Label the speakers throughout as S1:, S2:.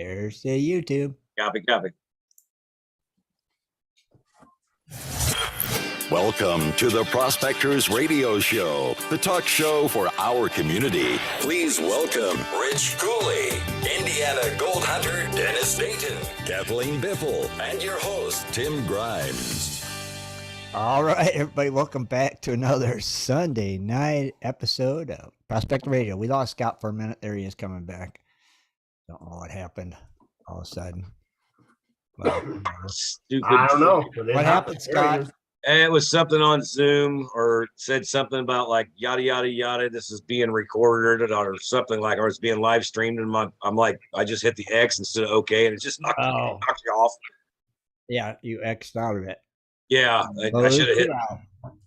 S1: There's the YouTube.
S2: Copy.
S3: Welcome to the Prospectors Radio Show, the talk show for our community. Please welcome Rich Cooley, Indiana Gold Hunter Dennis Dayton, Kathleen Biffle, and your host, Tim Grimes.
S1: All right, everybody, welcome back to another Sunday night episode of Prospector Radio. We lost Scott for a minute. There he is coming back. Don't know what happened all of a sudden. Well,
S2: Stupid.
S4: I don't know.
S1: what happened, Scott?
S2: It was something on Zoom or said something about like yada, yada, yada. This is being recorded or something like, or it's being live streamed. And I'm like, I just hit the X instead of okay. And it just knocked you off.
S1: Yeah, you X'd out of it.
S2: Yeah, I should have hit.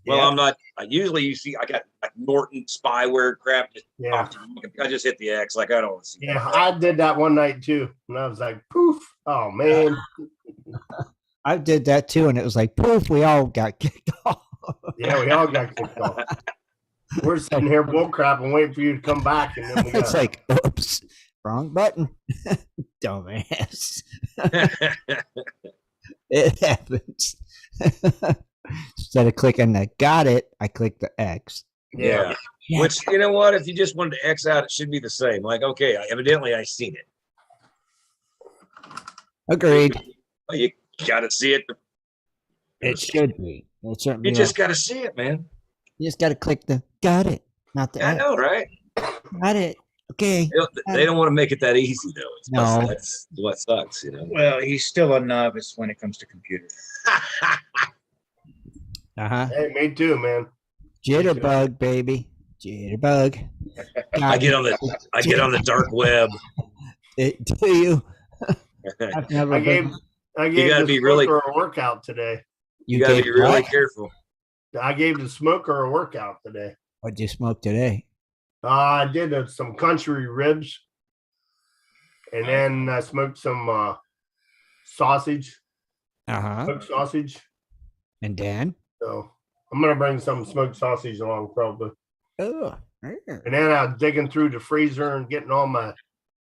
S2: Well,
S1: yeah.
S2: I'm not. Usually you see, I got like Norton spyware crap. I just hit the X. Like, I don't want to see
S4: Yeah,
S2: that.
S4: I did that one night too. And I was like, poof. Oh, man.
S1: I did that too, and it was like poof, we all got kicked off.
S4: Yeah, we all got kicked off. We're sitting here bullcrap and waiting for you to come back. And then we
S1: It's like, oops, wrong button. Dumbass. It happens. Instead of clicking the got it, I clicked the X.
S2: Yeah. Which, you know what? If you just wanted to X out, it should be the same. Like, okay, evidently I seen it.
S1: Agreed.
S2: Well, you got to see it.
S1: It should be. It certainly
S2: You just got to see it, man.
S1: You just got to click the got it, not the
S2: I know, right?
S1: got it. Okay.
S2: They don't want to make it that easy, though.
S1: No.
S2: That's what sucks, you know.
S5: Well, he's still a novice when it comes to computers.
S4: Hey, me too, man.
S1: Jitterbug, baby. Jitterbug.
S2: I get on the dark web.
S1: Do you? I've never
S4: I gave
S2: You gotta
S4: the
S2: be really-
S4: smoker a workout today.
S2: You got to
S1: gave
S2: be really
S1: what?
S2: careful.
S4: I gave the smoker a workout today.
S1: What'd you smoke today?
S4: I did some country ribs. And then I smoked some sausage, smoked sausage.
S1: And Dan?
S4: So I'm going to bring some smoked sausage along probably.
S1: Oh.
S4: And then I was digging through the freezer and getting all my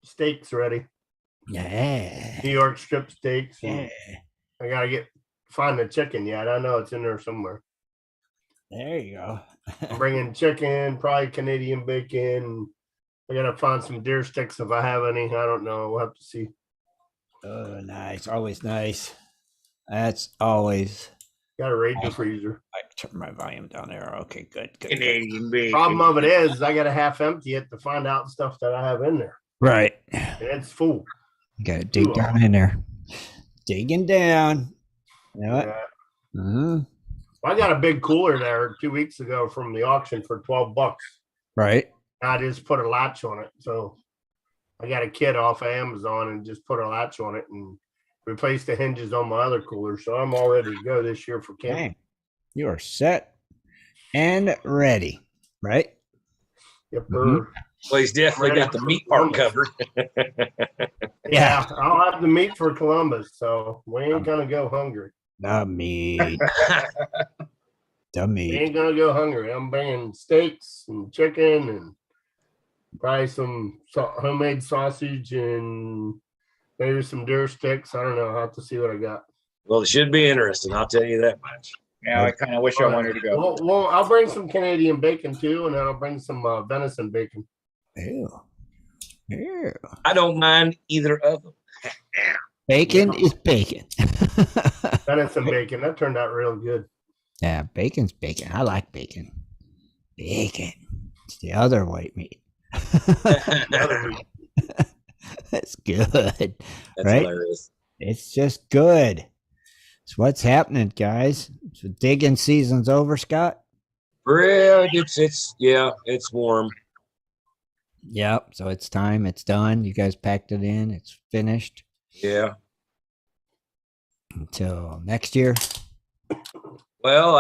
S4: steaks ready.
S1: Yeah.
S4: New York strip steaks.
S1: Yeah.
S4: I got to find the chicken yet. I know it's in there somewhere.
S1: There you go.
S4: I'm bringing chicken, probably Canadian bacon. I got to find some deer sticks if I have any. I don't know. We'll have to see.
S1: Oh, nice. Always nice. That's always.
S4: Got to raid the freezer.
S1: I turn my volume down there. Okay, good.
S2: Canadian bacon.
S4: Problem of it is I got to half empty it to find out stuff that I have in there.
S1: Right.
S4: And it's full.
S1: You got to dig down in there. Digging down. You know what?
S4: Yeah.
S1: Mm-hmm.
S4: I got a big cooler there 2 weeks ago from the auction for $12.
S1: Right.
S4: I just put a latch on it. So I got a kit off of Amazon and just put a latch on it and replaced the hinges on my other cooler. So I'm all ready to go this year for camping.
S1: Dang. You are set and ready. Right.
S4: Yep.
S1: Mhm.
S2: Well, he's definitely got the meat part covered.
S4: Yeah, I'll have the meat for Columbus. So we ain't going to go hungry.
S1: The meat. The
S4: We
S1: meat.
S4: ain't gonna go hungry. I'm bringing steaks and chicken and probably some homemade sausage and maybe some deer sticks. I don't know. I'll have to see what I got.
S2: Well, it should be interesting. I'll tell you that much.
S5: Yeah, I kind of wish I wanted to go.
S4: Well, I'll bring some Canadian bacon too, and then I'll bring some venison bacon.
S1: Ew. Ew.
S2: I don't mind either of them.
S1: Bacon is bacon.
S4: Venison bacon. That turned out real good.
S1: Yeah, bacon's bacon. I like bacon. Bacon. It's the other white meat. That's good.
S2: That's
S1: right?
S2: hilarious.
S1: It's just good. It's what's happening, guys. So digging season's over, Scott.
S2: Yeah, it's warm.
S1: Yep. So it's time. It's done. You guys packed it in. It's finished
S2: Yeah.
S1: until next year.
S2: Well,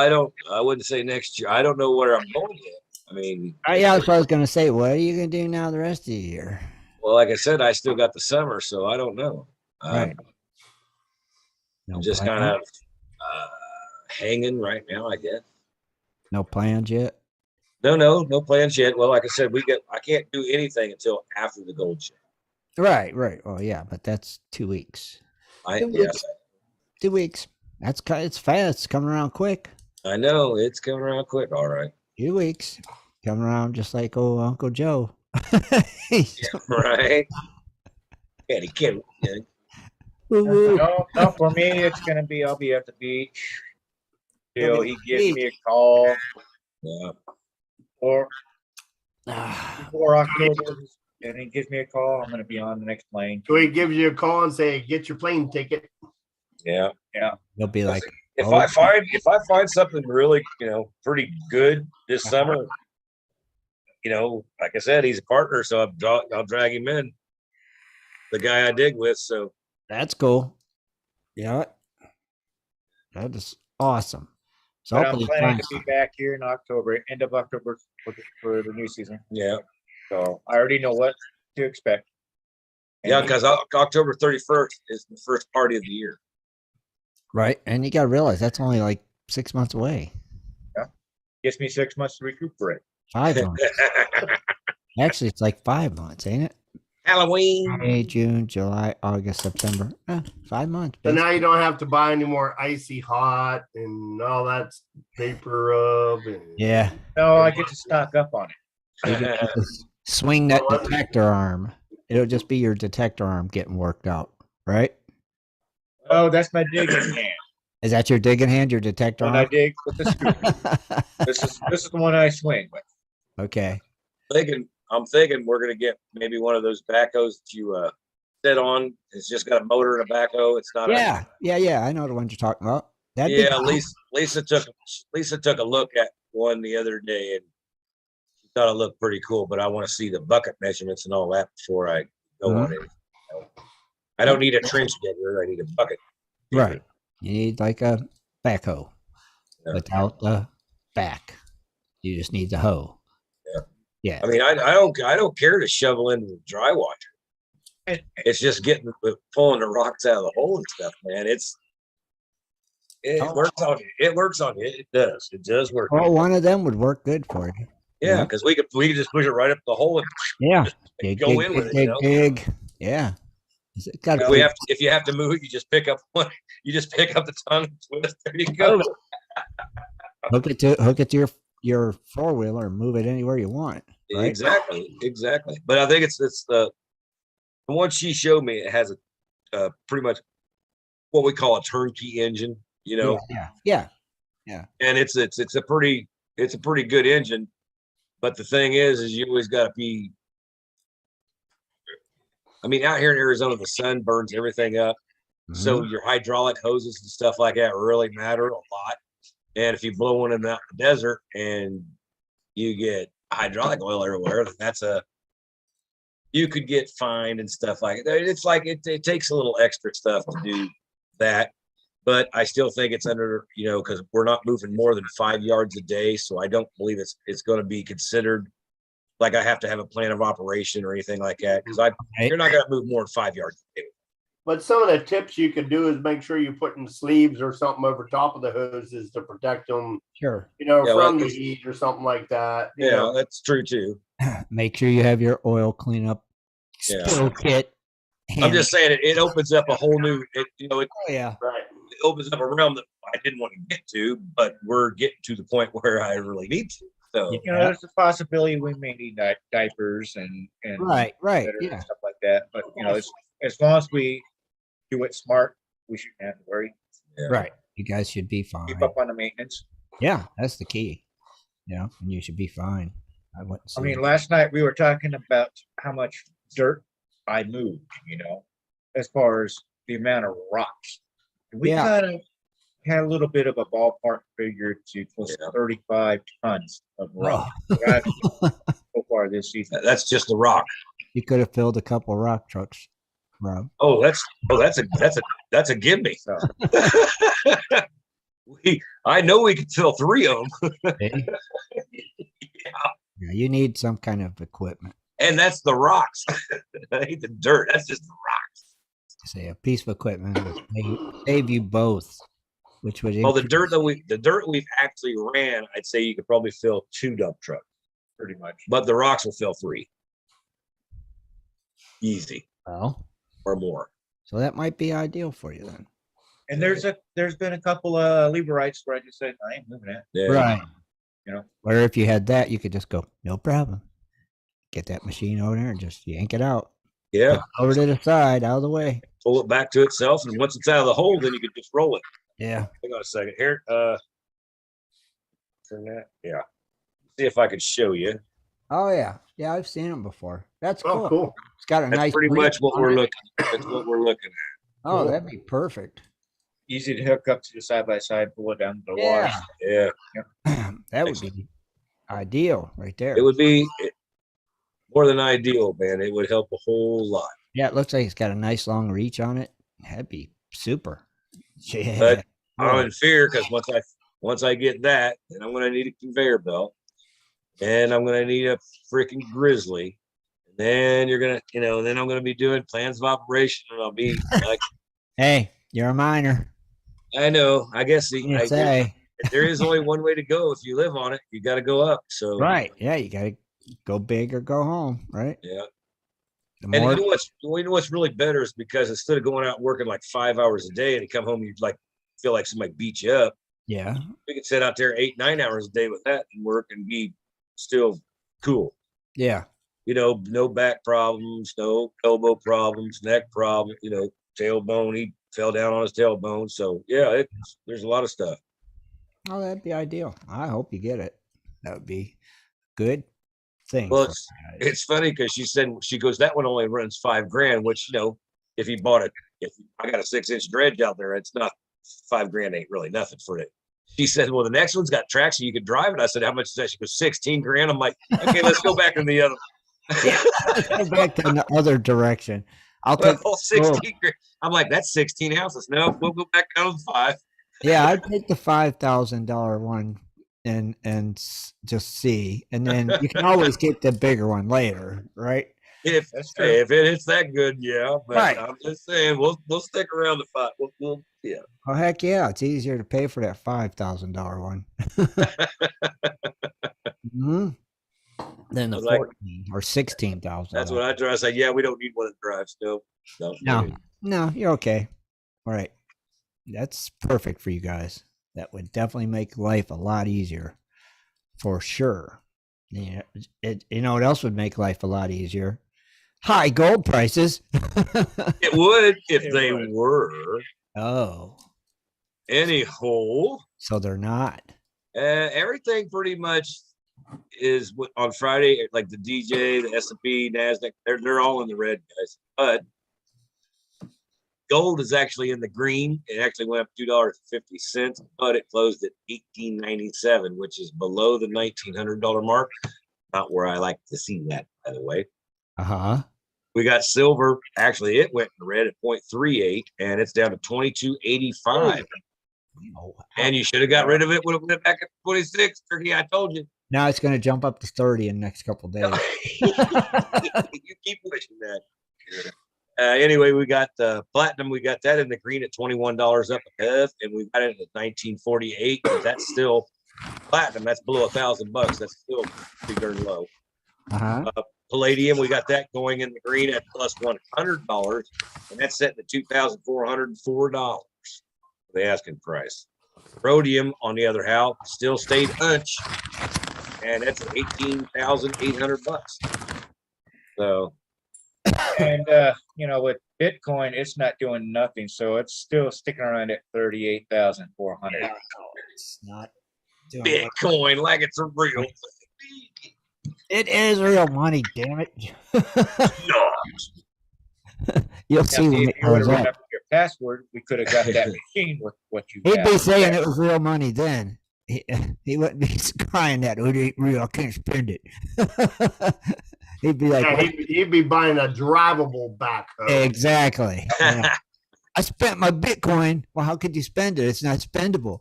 S2: I wouldn't say next year. I don't know where I'm going yet. I mean,
S1: Yeah, that's what I was going to say. What are you going to do now the rest of the year?
S2: well, like I said, I still got the summer, so I don't know.
S1: Right. No
S2: I'm just
S1: plan-
S2: kind of hanging right now, I guess.
S1: No plans yet?
S2: No plans yet. Well, like I said, I can't do anything until after the gold show.
S1: Right. Oh, yeah, but that's 2 weeks. 2 weeks. 2 weeks. That's it's fast. It's coming around quick.
S2: I know it's coming around quick. All right.
S1: 2 weeks coming around just like old Uncle Joe.
S2: Right. Candy kid. Yeah.
S5: No, for me, it's going to be, I'll be at the beach. He gives me a call.
S2: Yeah.
S5: Or before October, and he gives me a call, I'm going to be on the next plane.
S4: So he gives you a call and say, get your plane ticket.
S2: Yeah.
S1: You'll be like,
S2: if I find something really, pretty good this summer, like I said, he's a partner, so I'll drag him in. The guy I dig with, so
S1: that's cool. Yeah, that is awesome. So
S5: but I'm planning to be back here in October, end of October for the new season.
S2: Yeah.
S5: So I already know what to expect.
S2: Yeah, because October 31st is the first party of the year.
S1: Right, and you got to realize that's only like 6 months away.
S5: Yeah, gives me 6 months to recuperate.
S1: 5 months. Actually, it's like 5 months, ain't it?
S2: Halloween.
S1: May, June, July, August, September. 5 months.
S4: So now you don't have to buy any more icy hot and all that vapor rub.
S1: Yeah.
S5: No, I get to stock up on it.
S1: You get to swing that detector arm. It'll just be your detector arm getting worked out, right?
S5: Oh, that's my digging hand.
S1: Is that your digging hand, your detector
S5: When
S1: arm?
S5: I dig with the scoop. This is the one I swing with.
S1: Okay.
S2: I'm thinking we're gonna get maybe one of those backhoes that you sit on. It's just got a motor and a backhoe. It's not.
S1: Yeah. I know the ones you're talking about.
S2: Lisa took a look at one the other day and she thought it looked pretty cool. But I want to see the bucket measurements and all that before I go on it. I don't need a trench digger. I need a bucket.
S1: Right. You need like a backhoe without the back. You just need the hoe. Yeah.
S2: I mean, I don't care to shovel into the dry washer. It's just pulling the rocks out of the hole and stuff, man. It works on you. It works on you. It does. It does work.
S1: Well, one of them would work good for you.
S2: Yeah, because we could just push it right up the hole and go in with it.
S1: Dig. Yeah.
S2: If you have to move it, you just pick up one. You just pick up the tongue and twist. There you go.
S1: Hook it to your four wheeler and move it anywhere you want. Right?
S2: Exactly. But I think it's the one she showed me. It has a pretty much what we call a turnkey engine.
S1: Yeah.
S2: And it's a pretty good engine. But the thing is you always got to be. I mean, out here in Arizona, the sun burns everything up. Mm-hmm. So your hydraulic hoses and stuff like that really matter a lot. And if you blow one in the desert and you get hydraulic oil everywhere, you could get fined and stuff like that. It's like it takes a little extra stuff to do that. But I still think it's under, because we're not moving more than 5 yards a day. So I don't believe it's going to be considered like I have to have a plan of operation or anything like that. Because you're not going to move more than 5 yards a day.
S4: But some of the tips you could do is make sure you're putting sleeves or something over top of the hoses to protect them.
S1: Sure.
S4: From the heat or something like that.
S2: Yeah, that's true too.
S1: Make sure you have your oil cleanup spill kit.
S2: I'm just saying it opens up a whole new,
S4: right.
S2: It opens up a realm that I didn't want to get to, but we're getting to the point where I really need to. So
S5: there's a possibility we may need diapers and
S1: right,
S5: and stuff like that. But as long as we do it smart, we shouldn't have to worry.
S1: Yeah. Right, you guys should be fine.
S5: Keep up on the maintenance.
S1: Yeah, that's the key. And you should be fine.
S5: I mean, last night we were talking about how much dirt I moved. As far as the amount of rocks. And we kind of had a little bit of a ballpark figure to close to 35 tons of rock so far this season.
S2: That's just the rock.
S1: You could have filled a couple rock trucks, Rob.
S2: That's a gimme. So. I know we could fill 3 of them.
S1: Yeah, you need some kind of equipment.
S2: And that's the rocks. That ain't the dirt. That's just the rocks.
S1: Say a piece of equipment would save you both. Which would
S2: the dirt we've actually ran, I'd say you could probably fill 2 dump trucks,
S5: pretty much.
S2: But the rocks will fill 3. Easy.
S1: Well,
S2: or more.
S1: so that might be ideal for you then.
S5: And there's been a couple of Liberites where I just said, I ain't moving it.
S2: Yeah.
S1: Right.
S5: You know.
S1: Or if you had that, you could just go, no problem. Get that machine over there and just yank it out.
S2: Yeah.
S1: Put it over to the side, out of the way.
S2: Pull it back to itself, and once it's out of the hole, then you could just roll it.
S1: Yeah.
S2: Hang on a second here. Turn that. Yeah. See if I could show you.
S1: Oh yeah. Yeah, I've seen them before. That's cool.
S4: Oh, cool.
S1: It's got a
S2: That's
S1: nice
S2: pretty
S1: reach
S2: much what
S1: on
S2: we're
S1: it.
S2: looking. That's what we're looking at.
S1: Oh,
S4: Cool.
S1: that'd be perfect.
S5: Easy to hook up to the side by side, pull it down to the wash.
S1: Yeah.
S2: Yeah.
S1: That would be ideal right there.
S2: It would be more than ideal, man. It would help a whole lot.
S1: Yeah, it looks like it's got a nice long reach on it. That'd be super. Yeah.
S2: But I'm in fear because once I get that, then I'm going to need a conveyor belt, and I'm going to need a freaking grizzly. And then you're going to, then I'm going to be doing plans of operation, and I'll be like,
S1: Hey, you're a miner.
S2: I know. I guess
S1: You say.
S2: there is only one way to go. If you live on it, you got to go up. So
S1: Right. Yeah, you gotta go big or go home, right?
S2: yeah.
S1: The
S2: And
S1: more
S2: you know what's really better is because instead of going out working like 5 hours a day and you come home, you'd like feel like somebody beat you up.
S1: yeah.
S2: We could sit out there 8-9 hours a day with that and work and be still cool.
S1: Yeah.
S2: No back problems, no elbow problems, neck problems, tailbone. He fell down on his tailbone. So yeah, there's a lot of stuff.
S1: Oh, that'd be ideal. I hope you get it. That would be good thing.
S2: Well,
S1: for
S2: it's,
S1: you guys.
S2: it's funny because she goes, that one only runs $5,000, which, if you bought if I got a 6-inch dredge out there, it's not $5,000 ain't really nothing for it. She said, well, the next one's got traction. You could drive it. I said, how much is that? She goes, $16,000. I'm like, okay, let's go back in the other.
S1: Let's go back to the other direction. I'll take
S2: Well, $16,000. I'm like, that's 16 ounces. No, we'll go back down to 5.
S1: yeah, I'd take the $5,000 one and just see, and then you can always get the bigger one later, right?
S2: If
S5: That's true.
S2: if it's that good, yeah. But
S1: Right.
S2: I'm just saying, we'll stick around to 5. Yeah.
S1: Oh heck yeah, it's easier to pay for that $5,000 one. hmm Than the
S2: Like-
S1: 14 or 16,000.
S2: That's what I try to say. Yeah, we don't need one that drives. No.
S1: No, you're okay. All right. That's perfect for you guys. That would definitely make life a lot easier for sure. Yeah, you know what else would make life a lot easier? High gold prices.
S2: It would if
S5: It
S2: they
S5: would.
S2: were.
S1: Oh,
S2: Anyhow,
S1: so they're not.
S2: everything pretty much is on Friday, like the DJ, the S&P, NASDAQ, they're all in the red, guys. But gold is actually in the green. It actually went up $2.50, but it closed at $18.97, which is below the $1,900 mark. Not where I like to see that, by the way.
S1: Uh-huh.
S2: We got silver. Actually, it went in the red at 0.38, and it's down to 22.85.
S1: Oh,
S2: And you should have got rid of it when it went back at 26. Turkey, I told you.
S1: now it's going to jump up to 30 in the next couple of days.
S2: You keep wishing that. Anyway, we got platinum. We got that in the green at $21 up ahead, and we got it at 1948. But that's still platinum. That's below $1,000. That's still pretty darn low.
S1: Uh-huh.
S2: Palladium, we got that going in the green at plus $100, and that's set to $2,404. The asking price. Rhodium, on the other hand, still stayed unch, and that's at $18,800. So,
S5: And with Bitcoin, it's not doing nothing, so it's still sticking around at 38,400.
S1: It's not doing
S2: Bitcoin, like it's a real thing.
S1: It is real money, damn it.
S2: No.
S1: You'll
S5: Now,
S1: see when
S5: if
S1: it
S5: you would
S1: goes
S5: have
S1: up.
S5: remembered your password, we could have got that machine with what you
S1: He'd
S5: got.
S1: be saying it was real money then. He wouldn't be crying that it ain't real. I can't spend it. He'd be like,
S4: Yeah, he'd be buying a drivable backhoe.
S1: exactly. Yeah. I spent my Bitcoin. Well, how could you spend it? It's not spendable.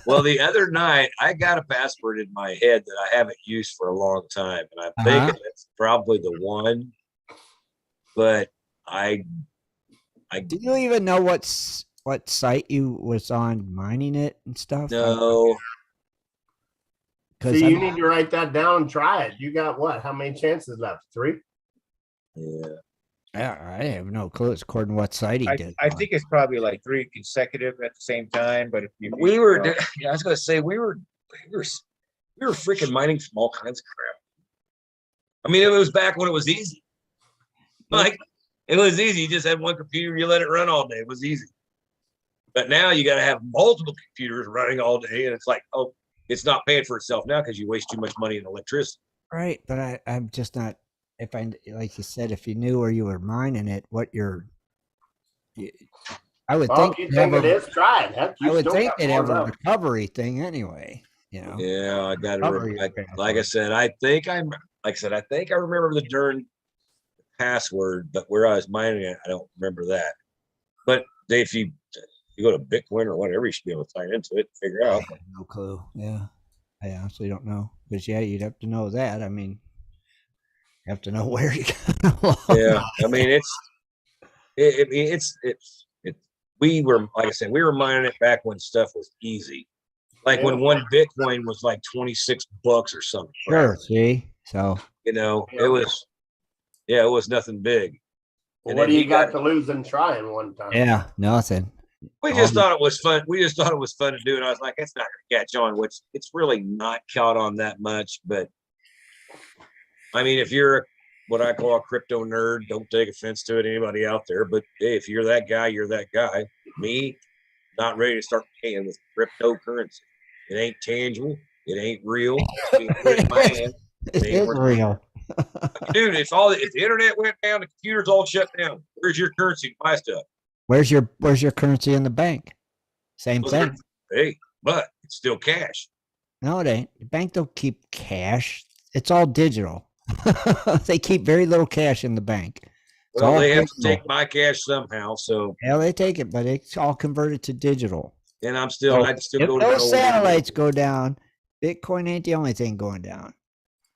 S2: Well, the other night, I got a password in my head that I haven't used for a long time, and I'm thinking it's probably the one. But I
S1: Do you even know what site you was on mining it and stuff?
S2: no.
S1: Because
S4: See, you need to write that down and try it. You got what? How many chances left? 3?
S2: Yeah.
S1: I have no clue. It's according to what site he did.
S5: I think it's probably like 3 consecutive at the same time. But if you
S2: We were, I was gonna say we were freaking mining from all kinds of crap. I mean, it was back when it was easy. Like it was easy. You just had one computer, you let it run all day. It was easy. But now you got to have multiple computers running all day, and it's like, oh, it's not paying for itself now because you waste too much money in electricity.
S1: Right, but I'm just not. If I, like you said, if you knew where you were mining it, I would
S4: Well,
S1: think
S4: if you think it is, try it. Heck, you
S1: I would
S4: still
S1: think
S4: got
S1: they'd
S4: more
S1: have a
S4: left.
S1: recovery thing anyway. You know.
S2: Yeah, I got
S1: Recovery
S2: to.
S1: is paying
S2: Like
S1: for
S2: I
S1: it.
S2: said, I think I remember the darn password, but where I was mining it, I don't remember that. But if you go to Bitcoin or whatever, you should be able to sign into it and figure out.
S1: I have no clue. Yeah, I honestly don't know. Because you'd have to know that. I mean, you have to know where you got.
S2: Yeah, I mean we were, like I said, we were mining it back when stuff was easy. Like when one Bitcoin was like $26 or something.
S1: Sure. See, so
S2: You know, it was nothing big.
S4: Well,
S2: And
S4: what
S2: then
S4: do you
S2: he
S4: got to lose in trying one time?
S1: yeah, nothing.
S2: We just thought it was fun. We just thought it was fun to do. And I was like, it's not going to catch on, which it's really not caught on that much. But I mean, if you're what I call a crypto nerd, don't take offense to it, anybody out there. But hey, if you're that guy, you're that guy. Me, not ready to start paying with cryptocurrency. It ain't tangible. It ain't real. It's being put in my hand.
S1: It
S2: ain't
S1: is
S2: worth
S1: real.
S2: Dude, if the internet went down, the computers all shut down. Where's your currency to buy stuff?
S1: Where's your currency in the bank? Same thing.
S2: Hey, but it's still cash.
S1: No, it ain't. The bank don't keep cash. It's all digital. They keep very little cash in the bank. It's
S2: Well,
S1: all
S2: they have to
S1: digital.
S2: take my cash somehow. So,
S1: Yeah, they take it, but it's all converted to digital.
S2: and I'd
S1: So
S2: still
S1: if
S2: go to
S1: those
S2: gold.
S1: satellites go down, Bitcoin ain't the only thing going down.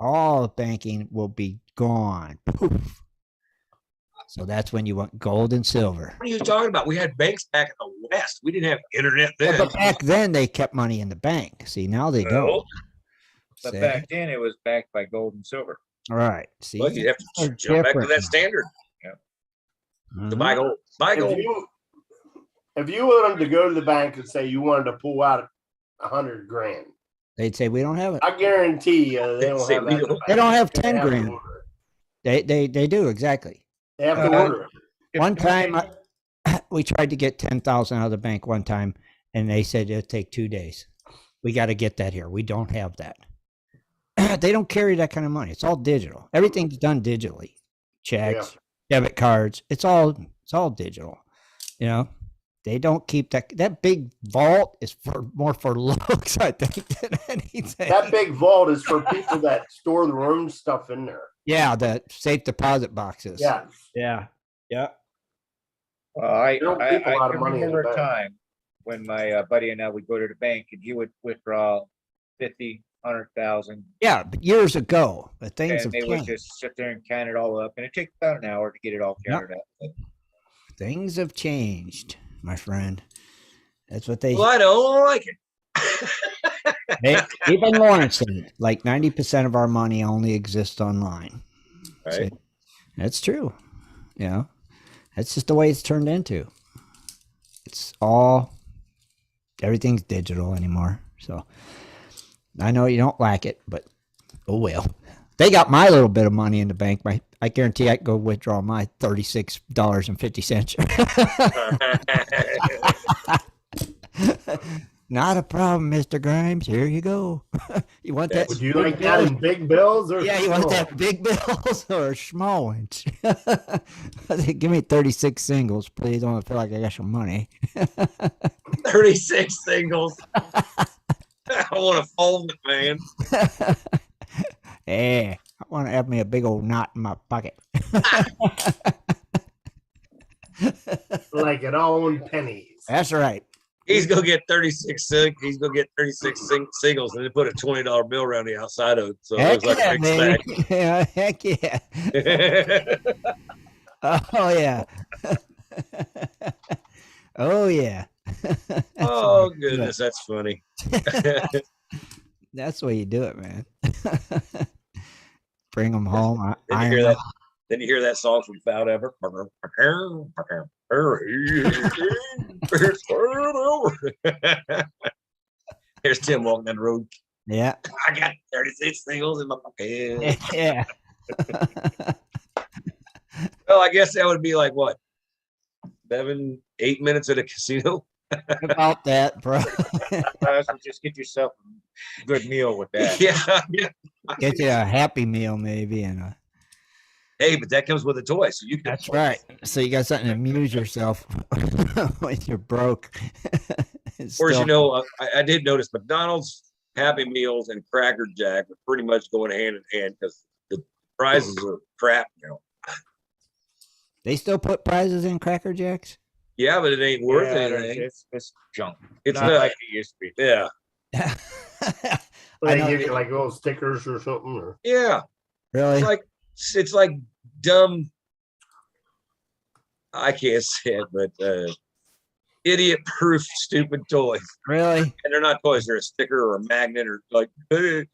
S1: All banking will be gone. Poof. So that's when you want gold and silver.
S2: What are you talking about? We had banks back in the West. We didn't have internet
S1: Yeah,
S2: then.
S1: but back then they kept money in the bank. See, now they don't.
S2: Well,
S5: But
S1: See?
S5: back then it was backed by gold and silver.
S1: All right. See,
S2: Well, you have to
S1: things are
S2: jump back to
S1: different
S2: that
S1: now.
S2: standard. To
S1: Mhm.
S2: buy gold. Buy gold.
S4: If you wanted to go to the bank and say you wanted to pull out $100 grand,
S1: They'd say we don't have it.
S4: I guarantee you they don't
S2: Say
S4: have
S2: we
S4: that. in the
S2: don't-
S1: They
S4: bank.
S1: don't have
S4: They
S1: 10
S4: have to
S1: grand.
S4: order it.
S1: They do exactly.
S4: They have to
S5: Uh,
S4: order it.
S1: One time we tried to get 10,000 out of the bank one time, and they said it'll take 2 days. We got to get that here. We don't have that. They don't carry that kind of money. It's all digital. Everything's done digitally. Checks, debit cards. It's all digital. You know, they don't keep that big vault is more for looks, I think, than anything.
S4: That big vault is for people that store their own stuff in there.
S1: Yeah, the safe deposit boxes.
S4: Yeah.
S1: Yeah.
S5: Well, I
S4: don't keep a lot of
S5: can
S4: money in the
S5: remember a
S4: bank.
S5: time when my buddy and I would go to the bank and he would withdraw 50, 100,000,
S1: Yeah, but years ago, but things
S5: and
S1: have
S5: they would
S1: changed.
S5: just sit there and count it all up, and it takes about an hour to get it all
S1: Yep.
S5: counted up.
S1: Things have changed, my friend. That's what they.
S2: Well, I don't like it.
S1: They've been Lawrencing. Like 90% of our money only exists online.
S2: Right.
S1: See, that's true. You know, that's just the way it's turned into. It's everything's digital anymore. So I know you don't like it, but oh well. They got my little bit of money in the bank. I guarantee I can go withdraw my $36.50. Not a problem, Mr. Grimes. Here you go. You want that?
S4: Would you
S1: big
S4: like that
S1: bills?
S4: in big bills or
S1: Yeah, you want
S4: small?
S1: that big bills or small ones? I think, give me 36 singles, please. I don't feel like I got some money.
S2: 36 singles. I want to fold it, man.
S1: Yeah, I want to have me a big old knot in my pocket.
S4: Like it all in pennies.
S1: That's right.
S2: He's gonna get 36 singles and then put a $20 bill around the outside of it. So it
S1: Heck
S2: looks like
S1: yeah,
S2: a big
S1: baby. Yeah, heck yeah.
S2: stack.
S1: Oh yeah. Oh yeah.
S2: Oh goodness, that's funny.
S1: That's the way you do it, man. Bring them home.
S2: Did you
S1: iron
S2: hear
S1: them.
S2: that? Then you hear that song from Foul Ever. There's Tim walking down the road.
S1: Yeah.
S2: I got 36 singles in my pocket.
S1: Yeah.
S2: Well, I guess that would be like what? 7, 8 minutes at a casino.
S1: About that, bro.
S5: Just get yourself a good meal with that.
S2: Yeah.
S1: Get you a Happy Meal maybe, and a.
S2: Hey, but that comes with a toy, so you can.
S1: That's right. So you got something to amuse yourself when you're broke.
S2: Of course, you know, I did notice McDonald's Happy Meals and Cracker Jack are pretty much going hand in hand because the prizes are crap now.
S1: They still put prizes in Cracker Jacks?
S2: Yeah, but it ain't worth
S5: Yeah,
S2: anything.
S5: it's junk.
S2: It's
S5: Not
S2: not.
S5: like it used to be.
S2: Yeah.
S1: I
S4: They
S1: know
S4: give
S1: they-
S4: you like little stickers or something, or
S2: Yeah.
S1: Really?
S2: It's like dumb. I can't say it, but idiot-proof, stupid toys.
S1: Really?
S2: And they're not toys; they're a sticker or a magnet, or like, hey,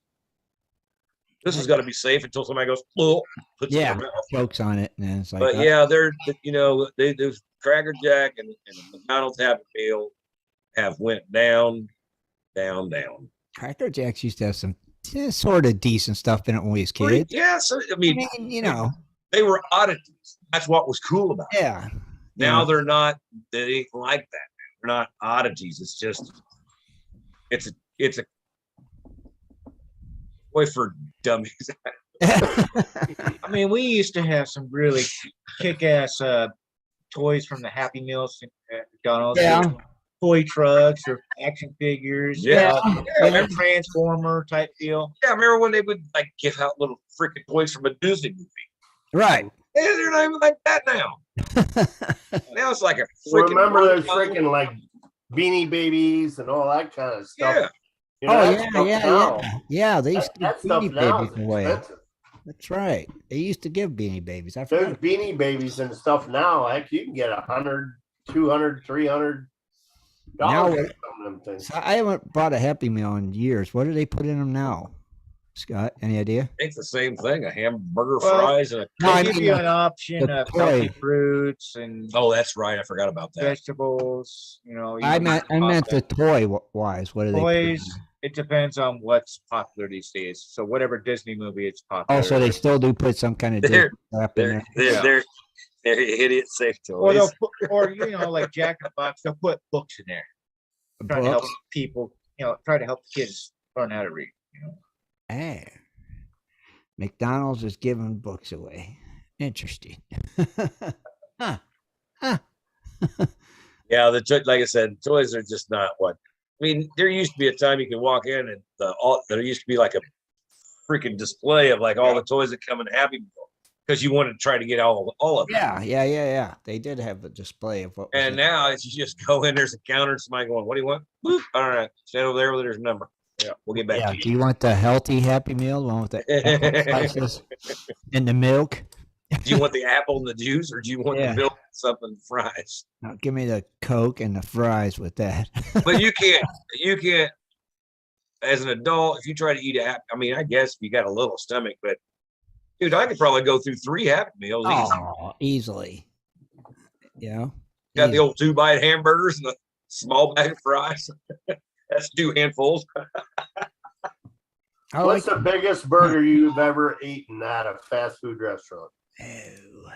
S2: this has got to be safe until somebody goes, oh, puts it in
S1: Yeah.
S2: their mouth.
S1: Chokes on it, and then it's like,
S2: But yeah, they're they Cracker Jack and McDonald's Happy Meal have went down.
S1: Cracker Jacks used to have some sort of decent stuff in it when we was kids.
S2: Yeah, so I
S1: I
S2: mean,
S1: mean, you know,
S2: they were oddities. That's what was cool about it.
S1: yeah.
S2: Now
S1: Yeah.
S2: they're not. They ain't like that. They're not oddities. It's just. It's a toy for dummies.
S5: I mean, we used to have some really kick-ass toys from the Happy Meals at McDonald's.
S1: Yeah.
S5: Toy trucks or action figures.
S2: Yeah.
S5: A Transformer type deal.
S2: Yeah, I remember when they would like give out little freaking toys from a Disney movie.
S1: Right.
S2: Hey, they're not even like that now. Now it's like a freaking.
S4: remember those
S2: Pokemon.
S4: freaking like Beanie Babies and all that kind of stuff.
S2: Yeah.
S4: You know,
S1: Oh
S4: that
S1: yeah,
S4: stuff
S1: yeah,
S4: now-
S1: yeah. Yeah, they used to
S4: That
S1: give
S4: stuff
S1: Beanie
S4: now
S1: Babies
S4: is
S1: away.
S4: expensive.
S1: That's right. They used to give Beanie Babies. I
S4: Those
S1: forgot.
S4: Beanie Babies and stuff now, heck, you can get 100, 200, 300 dollars
S1: Now-
S4: for some of them things.
S1: So I haven't bought a Happy Meal in years. What do they put in them now? Scott, any idea?
S2: I think the same thing: a hamburger,
S5: Well,
S2: fries, and a.
S1: No, I
S5: They give
S1: mean
S5: you
S1: the-
S5: an option
S1: the
S5: of healthy
S1: toy.
S5: fruits and
S2: Oh, that's right. I forgot about that.
S5: vegetables. You know,
S1: I meant the toy wise. What do they? put in
S5: toys.
S1: there?
S5: It depends on what's popular these days. So whatever Disney movie it's popular.
S1: Oh, so they still do put some kind of
S2: They're-
S1: Disney crap in
S2: They're
S1: there.
S2: they're idiot safe
S5: or
S2: toys.
S5: they'll put, or you know, like Jack in the Box, they'll put books in there, trying to help
S1: Books?
S5: people. You know, try to help kids learn how to read. You know.
S1: Ah, McDonald's is giving books away. Interesting. Huh.
S2: Yeah, like I said, toys are just not what. I mean, there used to be a time you could walk in and there used to be like a freaking display of like all the toys that come in Happy Meal because you wanted to try to get all of them.
S1: Yeah. They did have a display of what. Was
S2: And
S1: in-
S2: now it's you just go in, there's a counter, and somebody going, "What do you want?" Boop. All right, stand over there where there's a number. Yeah, we'll get back
S1: yeah.
S2: to you.
S1: Do you want the healthy Happy Meal, the one with the apple slices and the milk?
S2: Do you want the apple and the juice, or do you want
S1: Yeah.
S2: the milk and something fries?
S1: No, give me the Coke and the fries with that.
S2: But you can't. As an adult, if you try to eat I mean, I guess if you got a little stomach, but dude, I could probably go through 3 Happy Meals easy.
S1: Oh, easily. You know,
S2: Got the old 2-bite hamburgers and the small bag of fries. That's 2 handfuls.
S1: I
S4: What's
S1: like.
S4: the biggest burger you've ever eaten at a fast food restaurant?
S1: Oh,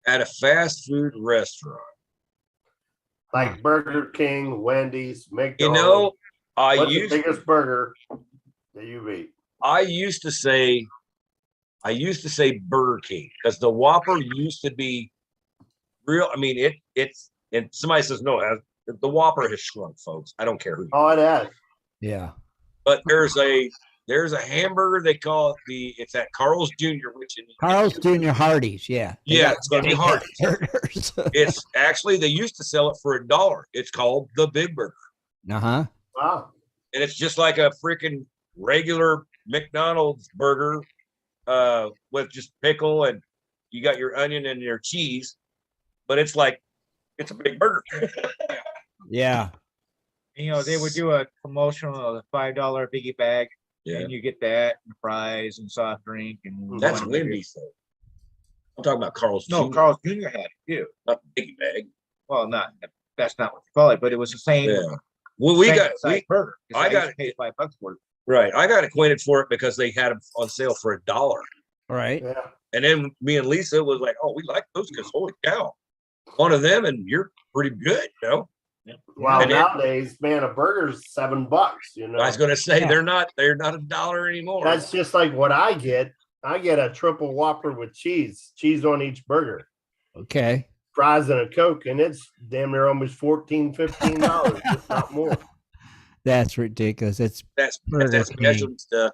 S2: At a fast food restaurant.
S4: Like Burger King, Wendy's, McDonald's.
S2: You know,
S4: what's the biggest burger that you've eaten?
S2: I used to say Burger King because the Whopper used to be real. I mean, it's and somebody says no, the Whopper has shrunk, folks. I don't care who.
S4: Oh, it has.
S1: yeah.
S2: But there's a hamburger they call it it's at Carl's Jr., which in
S1: Carl's Jr. Hardee's. Yeah. They
S2: Yeah,
S1: got
S2: it's gonna be
S1: big
S2: Hardee's.
S1: burgers.
S2: It's actually they used to sell it for $1. It's called the Big Burger,
S1: Uh-huh.
S4: Wow.
S2: and it's just like a freaking regular McDonald's burger with just pickle and you got your onion and your cheese, but it's like it's a big burger.
S1: Yeah.
S5: You know, they would do a promotional of the $5 biggie bag,
S2: Yeah,
S5: and you get that and fries and soft drink and
S2: that's
S5: one-
S2: Wendy's though. I'm talking about Carl's
S5: No,
S2: Jr.,
S5: Carl's Jr. had it too.
S2: not the biggie bag.
S5: Well, that's not what you call it, but it was the same.
S2: Yeah. Well, we
S5: same
S2: got
S5: size burger. 'Cause
S2: I
S5: used
S2: got
S5: to pay $5 for it.
S2: right. I got acquainted for it because they had them on sale for $1.
S1: Right.
S4: Yeah.
S2: And then me and Lisa was like, "Oh, we like those because holy cow, one of them and you're pretty good, you know."
S4: Well,
S2: And then-
S4: nowadays, man, a burger's $7. You know,
S2: I was gonna say
S1: Yeah.
S2: they're not $1 anymore.
S4: that's just like what I get. I get a triple Whopper with cheese on each burger,
S1: Okay.
S4: fries and a Coke, and it's damn near almost $14-15, if not more.
S1: That's ridiculous. It's
S2: that's
S1: Burger
S2: special
S1: King.
S2: stuff.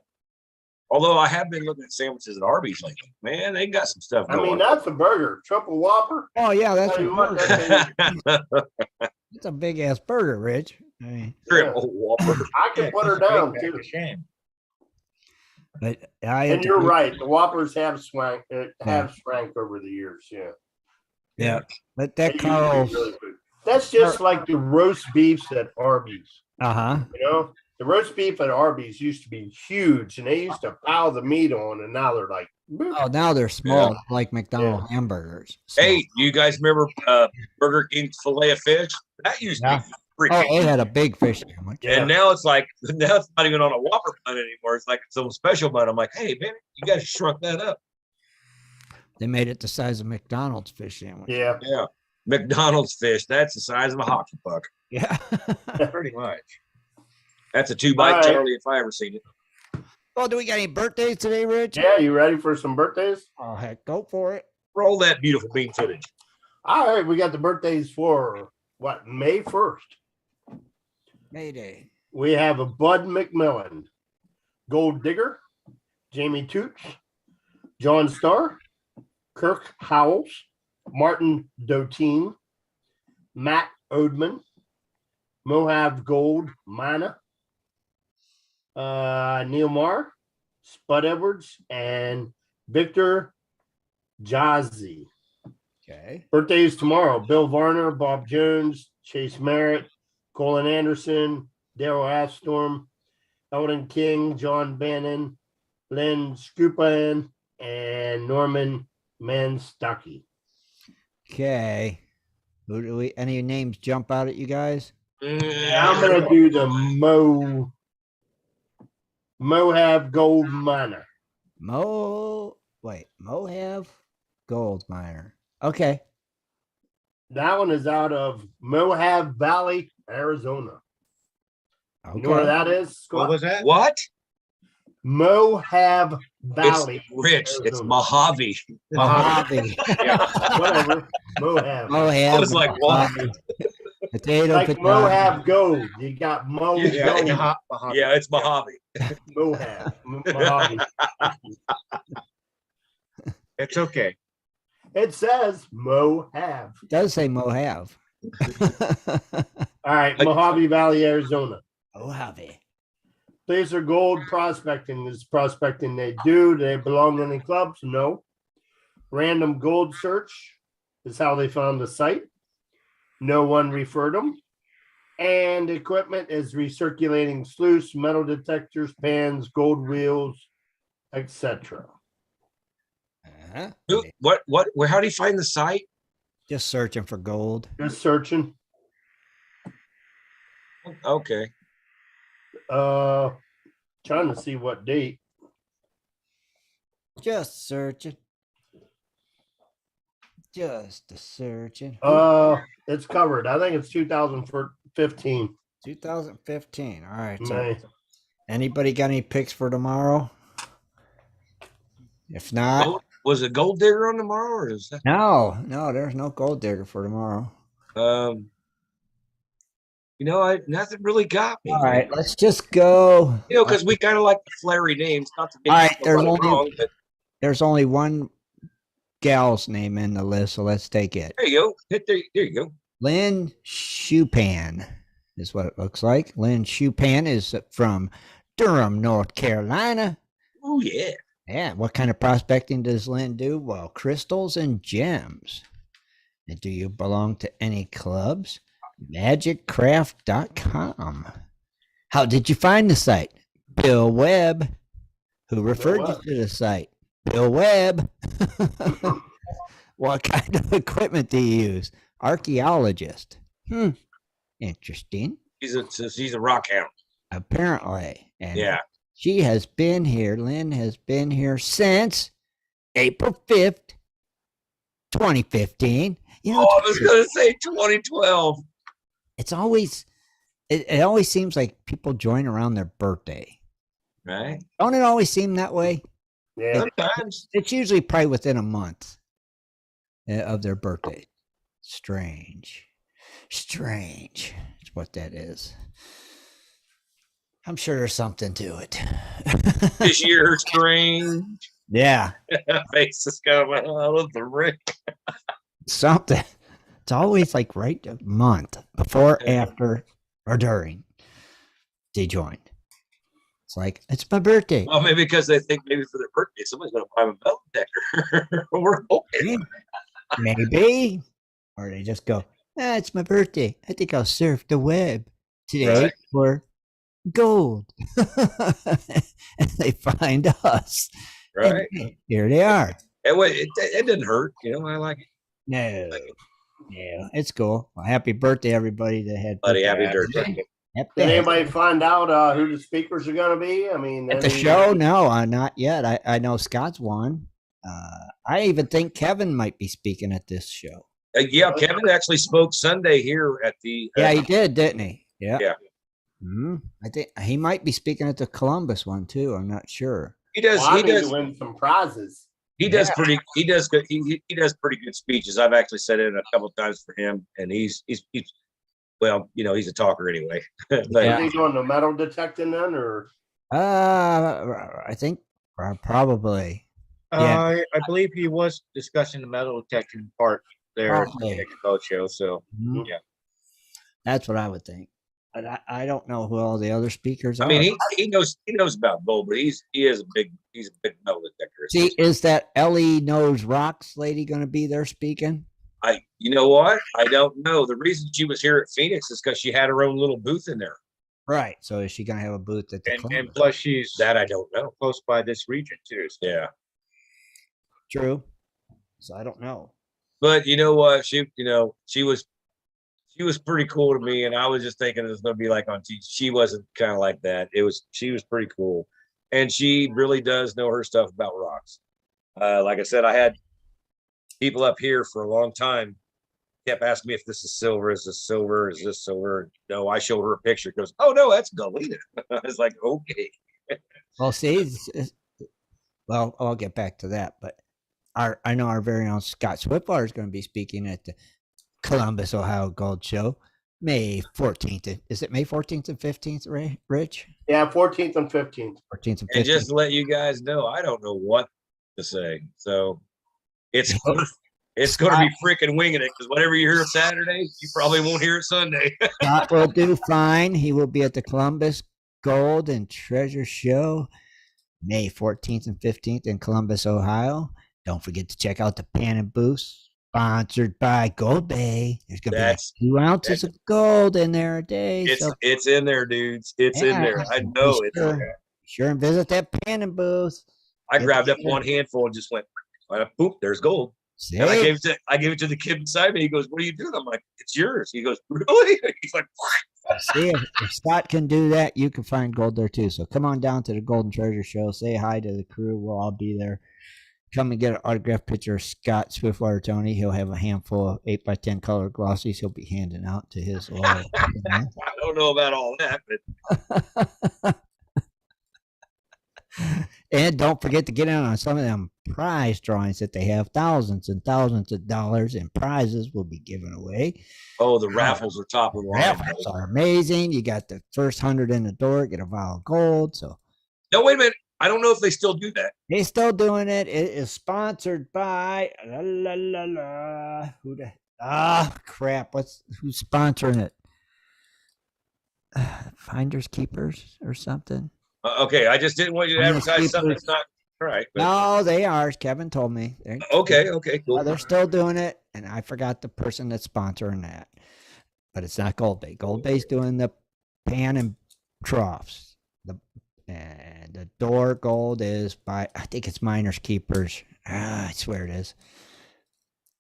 S2: Although I have been looking at sandwiches at Arby's lately. Man, they got some stuff
S4: I
S2: going.
S4: mean, that's a burger, triple Whopper.
S1: oh yeah, that's
S4: Tell you
S1: a
S4: what,
S1: burger.
S4: that
S1: It's a big ass burger, Rich. I mean,
S2: Triple Whopper.
S4: I can put her
S5: Big
S4: down
S5: bag
S4: too.
S5: of shame.
S1: but I
S4: And you're right, the Whoppers have shrank over the years. Yeah,
S1: Yeah, but
S4: They
S1: that
S4: used to be
S1: Carl's.
S4: really good. That's just like the roast beefs at Arby's.
S1: Uh-huh.
S4: You know, the roast beef at Arby's used to be huge, and they used to pile the meat on, and now they're like, boop.
S1: Oh, now they're small, like McDonald's hamburgers. Small.
S2: Hey, you guys remember Burger King's filet of fish? That used to
S1: Yeah.
S2: be
S1: Oh,
S2: freaking.
S1: they had a big fish sandwich.
S4: Yeah.
S2: And now it's like now it's not even on a Whopper bun anymore. It's like some special bun. I'm like, hey man, you guys shrunk that up.
S1: They made it the size of McDonald's fish sandwich.
S4: Yeah,
S2: Yeah. McDonald's fish, that's the size of a hockey puck.
S1: Yeah.
S5: Pretty much.
S2: That's a 2-bite
S4: All right.
S2: Charlie if I ever seen it.
S1: Well, do we got any birthdays today, Rich?
S4: yeah. You ready for some birthdays?
S1: Oh, heck, go for it.
S2: Roll that beautiful bean footage.
S4: All right, we got the birthdays for what, May 1st.
S1: Mayday.
S4: We have a Bud McMillan, Gold Digger, Jamie Toots, John Starr, Kirk Howells, Martin Dotine, Matt Odman, Moab Gold Mina, Neil Marr, Spud Edwards, and Victor Jazzy.
S1: Okay.
S4: Birthdays tomorrow: Bill Varner, Bob Jones, Chase Merritt, Colin Anderson, Daryl Astorm, Eldon King, John Bannon, Lynn Scupan, and Norman Manstucky.
S1: Okay. Who do we? Any names jump out at you guys?
S4: I'm gonna do the Moab Gold Miner.
S1: Moab Gold Miner. Okay.
S4: That one is out of Moab Valley, Arizona.
S1: Okay.
S4: You know where that is,
S5: What
S4: Scott?
S5: was that?
S2: What?
S4: Moab
S2: It's
S4: Valley.
S2: Rich. It's
S4: Arizona.
S2: Mojave.
S1: Mojave.
S4: Whatever. Moab.
S1: Moab.
S2: I was like, what?
S1: Mojave. Potato,
S4: Like
S1: potato.
S4: Moab Gold. You got Mo
S2: Yeah,
S4: Gold.
S2: Yeah, it's Mojave.
S4: Moab. Mojave.
S5: It's okay.
S4: It says Moab.
S1: It does say Moab.
S4: All right, Mojave Valley, Arizona.
S1: Mojave.
S4: These are gold prospecting. This is prospecting they do. Do they belong to any clubs? No. Random gold search is how they found the site. No one referred them. And equipment is recirculating sluice, metal detectors, pans, gold wheels, etc.
S1: Uh-huh.
S2: Where? How do you find the site?
S1: Just searching for gold.
S4: Just searching.
S2: Okay.
S4: Trying to see what date.
S1: Just searching. Just a searching.
S4: It's covered. I think it's 2015.
S1: 2015. All right. So
S4: May.
S1: anybody got any picks for tomorrow? If not,
S2: Was it Gold Digger on tomorrow, or is that?
S1: no, there's no gold digger for tomorrow.
S2: Nothing really got me.
S1: All right, let's just go.
S2: Because we kind of like the flary names, not to be
S1: All right, there's
S2: wrong,
S1: only-
S2: but
S1: There's only one gal's name in the list, so let's take it.
S2: there you go. There you go.
S1: Lynn Schupan is what it looks like. Lynn Schupan is from Durham, North Carolina.
S2: Oh yeah.
S1: Yeah, what kind of prospecting does Lynn do? Well, crystals and gems. And do you belong to any clubs? Magiccraft.com. How did you find the site? Bill Webb, who referred you
S4: Webb.
S1: to the site. Bill Webb. What kind of equipment do you use? Archaeologist. Interesting.
S2: She's a rock hound.
S1: Apparently. And
S2: Yeah.
S1: she has been here. Lynn has been here since April 5th, 2015. You know,
S2: I was gonna say 2012.
S1: it's always it always seems like people join around their birthday.
S2: Right.
S1: Don't it always seem that way?
S4: Yeah.
S2: Sometimes.
S1: It's usually probably within a month of their birthday. Strange. It's what that is. I'm sure there's something to it.
S2: This year, strange.
S1: Yeah,
S2: Face is coming out of the ring.
S1: something. It's always like right a month before,
S2: Yeah.
S1: after, or during they joined. It's like, it's my birthday.
S2: Well, maybe because they think maybe for their birthday somebody's gonna buy them a metal detector. We're hoping.
S1: Maybe. Or they just go, it's my birthday. I think I'll surf the web today
S2: Right.
S1: for gold. And they find us.
S2: Right.
S1: And here they are.
S2: It didn't hurt. You know, I like it.
S1: No. It's cool. Well, happy birthday, everybody that had
S2: Buddy,
S1: birthday.
S2: happy birthday.
S1: Happy
S4: Did anybody find out who the speakers are going to be? I mean,
S1: at the show? No, not yet. I know Scott's one. I even think Kevin might be speaking at this show.
S2: Yeah, Kevin actually spoke Sunday here at the.
S1: Yeah, he did, didn't he? Yeah.
S2: Yeah.
S1: I think he might be speaking at the Columbus one too. I'm not sure.
S2: He does.
S4: Well, I
S2: he
S4: need
S2: does.
S4: to win some prizes.
S2: He does pretty. He does good. He does pretty good speeches. I've actually said it a couple of times for him, and he's well, you know, he's a talker anyway. But
S1: Yeah.
S4: Are they doing the metal detecting then, or
S1: I think probably. Yeah.
S5: I believe he was discussing the metal detection part there at
S1: Probably.
S5: the Gold show. So
S1: Mhm.
S5: yeah.
S1: That's what I would think. But I don't know who all the other speakers are.
S2: I mean, he knows about gold, but he's a big metal detector.
S1: See, is that Ellie Knows Rocks lady going to be there speaking?
S2: You know what? I don't know. The reason she was here at Phoenix is because she had her own little booth in there.
S1: Right. So is she going to have a booth at the
S5: And
S1: Columbus?
S5: plus she's
S2: That I don't know.
S5: close by this region too. So.
S2: Yeah,
S1: True. So I don't know.
S2: but you know what? She was pretty cool to me, and I was just thinking it was going to be like on TV. She wasn't kind of like that. She was pretty cool, and she really does know her stuff about rocks. Like I said, I had people up here for a long time kept asking me if this is silver. Is this silver? Is this silver? No, I showed her a picture. Goes, oh no, that's galena. I was like, okay.
S1: Well, see, well, I'll get back to that, but I know our very own Scott Swiftwater is going to be speaking at the Columbus, Ohio Gold Show, May 14th. Is it May 14th and 15th, Rich?
S4: yeah, 14th and 15th.
S1: 14th and 15th.
S2: And just to let you guys know, I don't know what to say. So it's going to be freaking winging it, because whatever you hear Saturday, you probably won't hear it Sunday.
S1: Scott will do fine. He will be at the Columbus Gold and Treasure Show, May 14th and 15th in Columbus, Ohio. Don't forget to check out the Pan and Boost, sponsored by Gold Bay. There's going to be like 2 ounces of gold in there a day.
S2: It's in there, dudes. It's in there. I know it's in there.
S1: Sure, and visit that Pan and Booth.
S2: I grabbed up one handful and just went, boop, there's gold.
S1: See?
S2: And I gave it to the kid beside me. He goes, what are you doing? I'm like, it's yours. He goes, really? He's like, what?
S1: See, if Scott can do that, you can find gold there too. So come on down to the Golden Treasure Show. Say hi to the crew. We'll all be there. Come and get an autographed picture of Scott Swiftwater Tony. He'll have a handful of 8x10 color glossies he'll be handing out to his loyal
S2: I don't know about all that, but
S1: And don't forget to get in on some of them prize drawings that they have. Thousands and thousands of dollars in prizes will be given away.
S2: oh, the raffles are top of the line.
S1: Raffles are amazing. You got the first 100 in the door, get a vial of gold. So
S2: No, wait a minute. I don't know if they still do that.
S1: they're still doing it. It is sponsored by crap. Who's sponsoring it? Finders Keepers or something.
S2: Okay, I just didn't want you to
S1: Finders
S2: advertise something
S1: Keepers.
S2: that's not right. But,
S1: No, they are. Kevin told me.
S2: okay, cool.
S1: They're still doing it, and I forgot the person that's sponsoring that. But it's not Gold Bay. Gold Bay's doing the pan and troughs. And the door gold is by, I think it's Miners Keepers. I swear it is.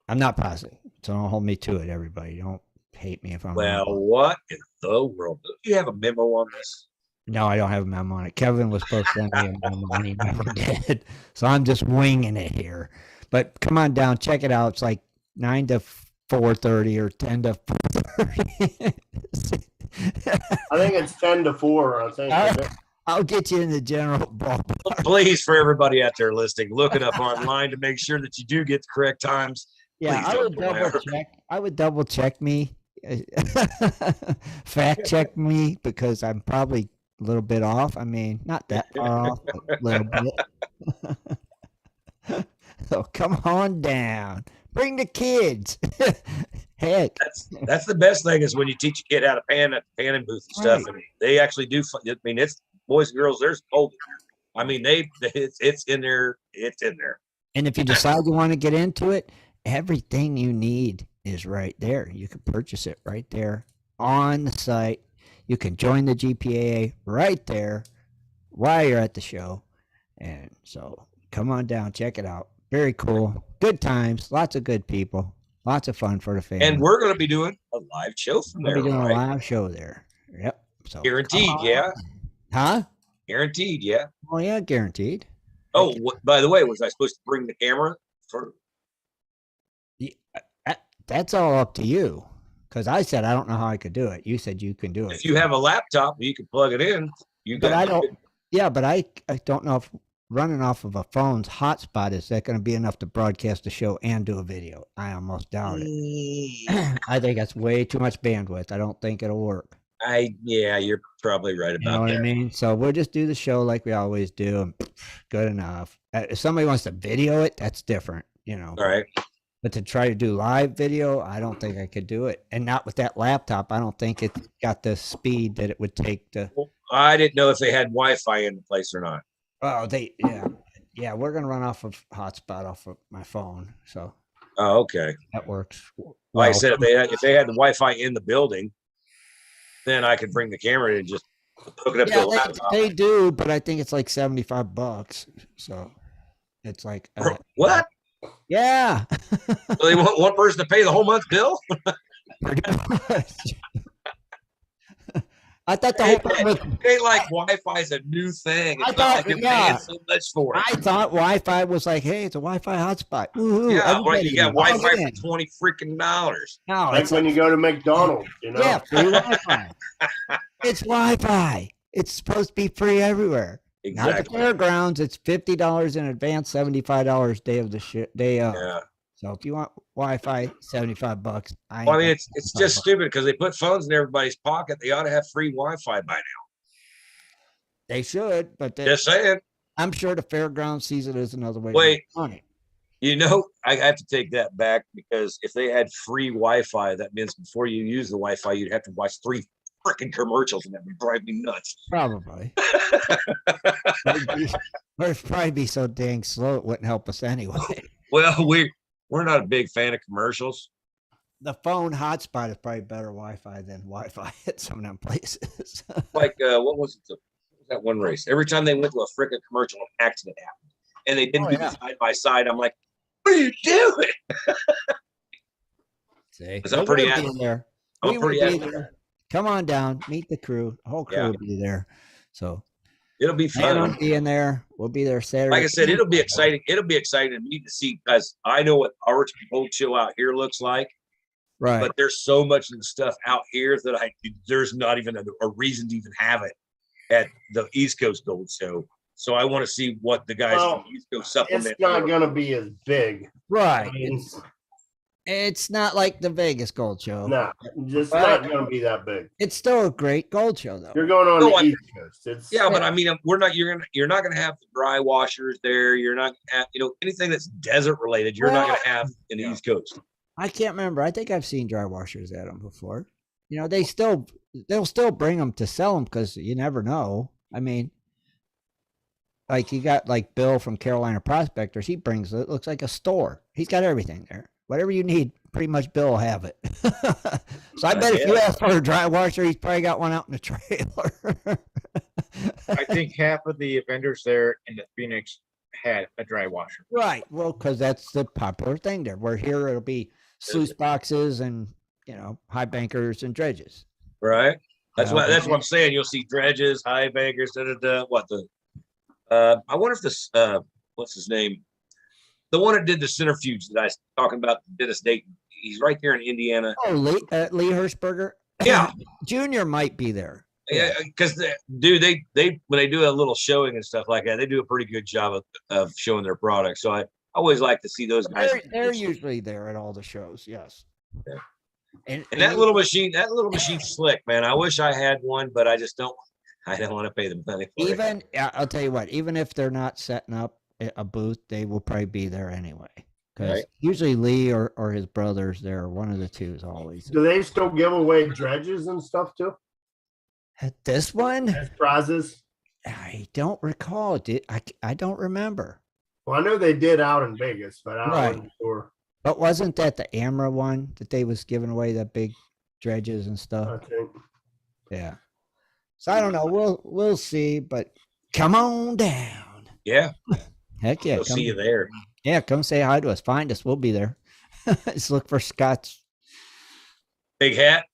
S1: I'm not positive. So don't hold me to it, everybody. Don't hate me if I'm
S2: Well,
S1: wrong.
S2: what in the world? Do you have a memo on this?
S1: No, I don't have a memo on it. Kevin was supposed to send me a memo and he never did. So I'm just winging it here. But come on down, check it out. It's like 9 to 4:30 or 10 to 4:30.
S4: I think it's 10 to 4. I think.
S1: I'll get you in the general ballpark.
S2: Please, for everybody out there listening, look it up online to make sure that you do get the correct times.
S1: Yeah,
S2: Please
S1: I
S2: don't
S1: would
S2: go
S1: double
S2: there.
S1: check. I would double check me, fact check me, because I'm probably a little bit off. I mean, not that far off, but a little bit. So come on down. Bring the kids. Heck,
S2: That's the best thing is when you teach a kid how to pan at the panning booth and stuff,
S1: Right.
S2: and they actually do. I mean, it's boys and girls. There's gold. I mean, it's in there. It's in there.
S1: and if you decide you want to get into it, everything you need is right there. You can purchase it right there on the site. You can join the GPAA right there while you're at the show. And so come on down, check it out. Very cool. Good times, lots of good people, lots of fun for the family.
S2: And we're going to be doing a live show from
S1: We'll
S2: there,
S1: be doing
S2: right?
S1: a live show there. Yep. So
S2: Guaranteed,
S1: come on.
S2: yeah.
S1: Huh?
S2: Guaranteed, yeah.
S1: Oh yeah, guaranteed.
S2: Oh, by the way, was I supposed to bring the camera?
S1: That's all up to you. Because I said I don't know how I could do it. You said you can do it.
S2: If you have a laptop, you can plug it in.
S1: But I don't. Yeah, but I don't know if running off of a phone's hotspot is that going to be enough to broadcast the show and do a video. I almost doubt it. I think that's way too much bandwidth. I don't think it'll work.
S2: Yeah, you're probably right
S1: You know
S2: about
S1: what I
S2: that.
S1: mean? So we'll just do the show like we always do. And good enough. If somebody wants to video it, that's different. You know.
S2: All right.
S1: But to try to do live video, I don't think I could do it. And not with that laptop. I don't think it's got the speed that it would take to.
S2: Well, I didn't know if they had Wi-Fi in the place or not.
S1: Oh, yeah. We're gonna run off of hotspot off of my phone, so
S2: Oh, okay.
S1: that works.
S2: Like I said, if they had the Wi-Fi in the building, then I could bring the camera and just hook it up to
S1: yeah,
S2: the laptop.
S1: they do, but I think it's like $75. So it's like
S2: What?
S1: Yeah.
S2: So they want one person to pay the whole month's bill?
S1: Pretty much. I thought the whole thing was,
S2: It ain't like Wi-Fi is a new thing. It's
S1: I
S2: not
S1: thought-
S2: like they're
S1: yeah.
S2: paying so much for it.
S1: I thought Wi-Fi was like, hey, it's a Wi-Fi hotspot. Ooh,
S2: Yeah, right.
S1: everybody
S2: You got
S1: log
S2: Wi-Fi
S1: in.
S2: for $20 freaking dollars.
S1: No,
S4: Like
S1: it's
S4: when you go to McDonald's, you know.
S1: yeah, free Wi-Fi. It's Wi-Fi. It's supposed to be free everywhere. Not at the
S2: Exactly.
S1: fairgrounds. It's $50 in advance, $75 day of the day of.
S2: Yeah.
S1: So if you want Wi-Fi, $75.
S2: Well, I mean, it's just stupid because they put phones in everybody's pocket. They ought to have free Wi-Fi by now.
S1: They should, but
S2: Just saying.
S1: I'm sure the fairground sees it as another way.
S2: Wait.
S1: To make money.
S2: You know, I have to take that back because if they had free Wi-Fi, that means before you use the Wi-Fi, you'd have to watch 3 freaking commercials, and that would drive me nuts.
S1: Probably. Or it'd probably be so dang slow it wouldn't help us anyway.
S2: Well, we're not a big fan of commercials.
S1: The phone hotspot is probably better Wi-Fi than Wi-Fi at some of them places.
S2: Like what was it? What was that one race? Every time they went to a freaking commercial, an accident happened, and they didn't
S1: Oh,
S2: do
S1: yeah.
S2: it side by side. I'm like, what are you doing?
S1: See,
S2: 'Cause I'm
S1: But
S2: pretty
S1: we'll
S2: ad-
S1: be there.
S2: I'm
S1: We will
S2: pretty
S1: be
S2: adamant.
S1: there. Come on down, meet the crew. The whole crew
S2: Yeah.
S1: will be there. So
S2: It'll be
S1: plan on
S2: fun.
S1: being there. We'll be there Saturday.
S2: Like I said, it'll be exciting. It'll be exciting to me to see because I know what our gold show out here looks like.
S1: Right.
S2: But there's so much of the stuff out here that there's not even a reason to even have it at the East Coast Gold Show. So I want to see what the guys
S4: Well,
S2: from the East Coast supplement.
S4: It's not going to be as big.
S1: right.
S4: I mean,
S1: It's not like the Vegas Gold Show.
S4: no, just
S1: Right.
S4: not going to be that big.
S1: It's still a great gold show, though.
S4: You're going on
S2: No,
S4: the
S2: I-
S4: East Coast. It's
S2: Yeah, but I mean, you're not going to have the dry washers there. You're not gonna have, anything that's desert related. You're not going to have in the East Coast.
S1: I can't remember. I think I've seen dry washers at them before. They'll still bring them to sell them because you never know. I mean, like you got like Bill from Carolina Prospectors. He brings it looks like a store. He's got everything there. Whatever you need, pretty much Bill will have it. So I bet if you ask for a dry washer, he's probably got one out in the trailer.
S5: I think half of the vendors there in the Phoenix had a dry washer.
S1: Right. Well, because that's the popular thing there. Where here it'll be sluice boxes and high bankers and dredges.
S2: Right. That's
S1: Well,
S2: what I'm saying. You'll see dredges, high bankers, what the I wonder if this what's his name? The one that did the centrifuge that I was talking about, Dennis Dayton. He's right there in Indiana.
S1: Oh, Lee Hirschberger.
S2: Yeah.
S1: Junior might be there.
S2: Yeah, because dude, they when they do a little showing and stuff like that, they do a pretty good job of showing their products. So I always like to see those guys.
S1: They're usually there at all the shows. Yes.
S2: Yeah.
S1: And
S2: that little machine's slick, man. I wish I had one, but I just don't. I don't want to pay them money for it.
S1: I'll tell you what. Even if they're not setting up a booth, they will probably be there anyway. Because usually Lee or his brothers there, one of the two is always.
S4: Do they still give away dredges and stuff too?
S1: At this one,
S4: as prizes?
S1: I don't recall. I don't remember.
S4: Well, I know they did out in Vegas, but I wasn't sure.
S1: But wasn't that the Amra one that they was giving away the big dredges and stuff?
S4: I think.
S1: Yeah. So I don't know. We'll see. But come on down.
S2: Yeah.
S1: Heck yeah.
S2: We'll see you there.
S1: Yeah, come say hi to us. Find us. We'll be there. Just look for Scott's
S2: big hat.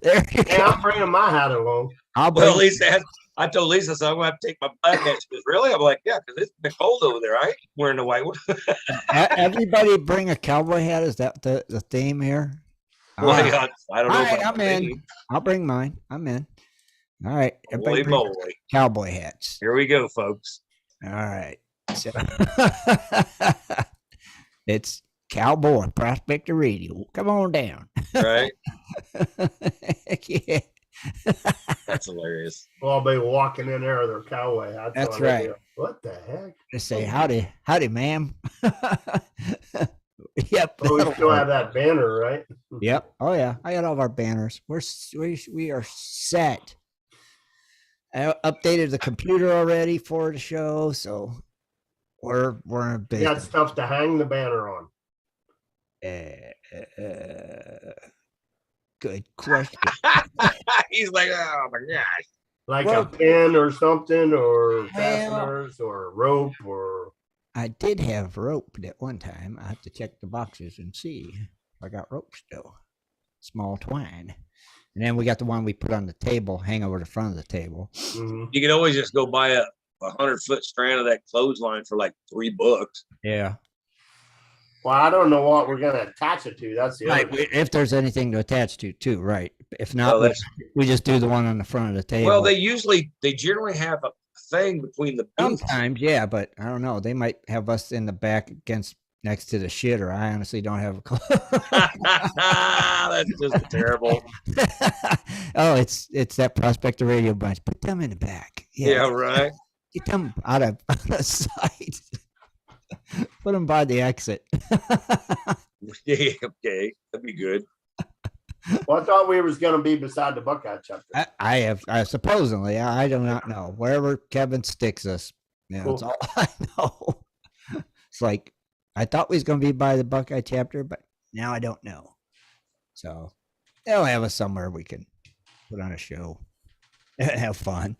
S1: there you
S4: go. I'm bringing my hat along.
S2: At least I told Lisa, so I'm going to have to take my black hat. She goes, really? I'm like, yeah, because it's been cold over there. I ain't wearing the white one.
S1: Everybody bring a cowboy hat. Is that the theme here?
S2: Well, I don't know.
S1: Right, I'm in. I'll bring mine. I'm in. All right.
S2: Holy moly.
S1: Cowboy hats.
S2: Here we go, folks.
S1: All right. So it's Cowboy Prospector Radio. Come on down.
S2: Right.
S1: Yeah.
S2: That's hilarious.
S4: Well, I'll be walking in there with their cowboy hats.
S1: That's right.
S4: What the heck?
S1: They say, howdy, ma'am. Yep.
S4: Oh, we still have that banner, right?
S1: Yep. Oh yeah, I got all of our banners. We are set. I updated the computer already for the show, so we're in a big.
S4: You got stuff to hang the banner on.
S1: Good question.
S2: He's like, oh my gosh.
S4: Like a pin or something, or fasteners, or rope, or.
S1: I did have rope at one time. I have to check the boxes and see if I got rope still. Small twine. And then we got the one we put on the table, hang over the front of the table.
S4: Mm-hmm.
S2: You can always just go buy a 100-foot strand of that clothesline for like $3.
S1: Yeah.
S4: Well, I don't know what we're going to attach it to. That's the
S1: right.
S4: other thing.
S1: If there's anything to attach to, too, right? If not, we just do the one on the front of the table.
S2: Well, they generally have a thing between the booths.
S1: Sometimes, yeah, but I don't know. They might have us in the back next to the shitter. I honestly don't have a clue.
S2: That's just terrible.
S1: Oh, it's that Prospector Radio bunch. Put them in the back.
S2: Yeah, right.
S1: Get them out of sight. Put them by the exit.
S2: Yeah, okay, that'd be good.
S4: Well, I thought we was going to be beside the Buckeye chapter.
S1: I supposedly, I do not know. Wherever Kevin sticks us, that's all I know. It's like, I thought we was going to be by the Buckeye chapter, but now I don't know. So they'll have us somewhere we can put on a show and have fun,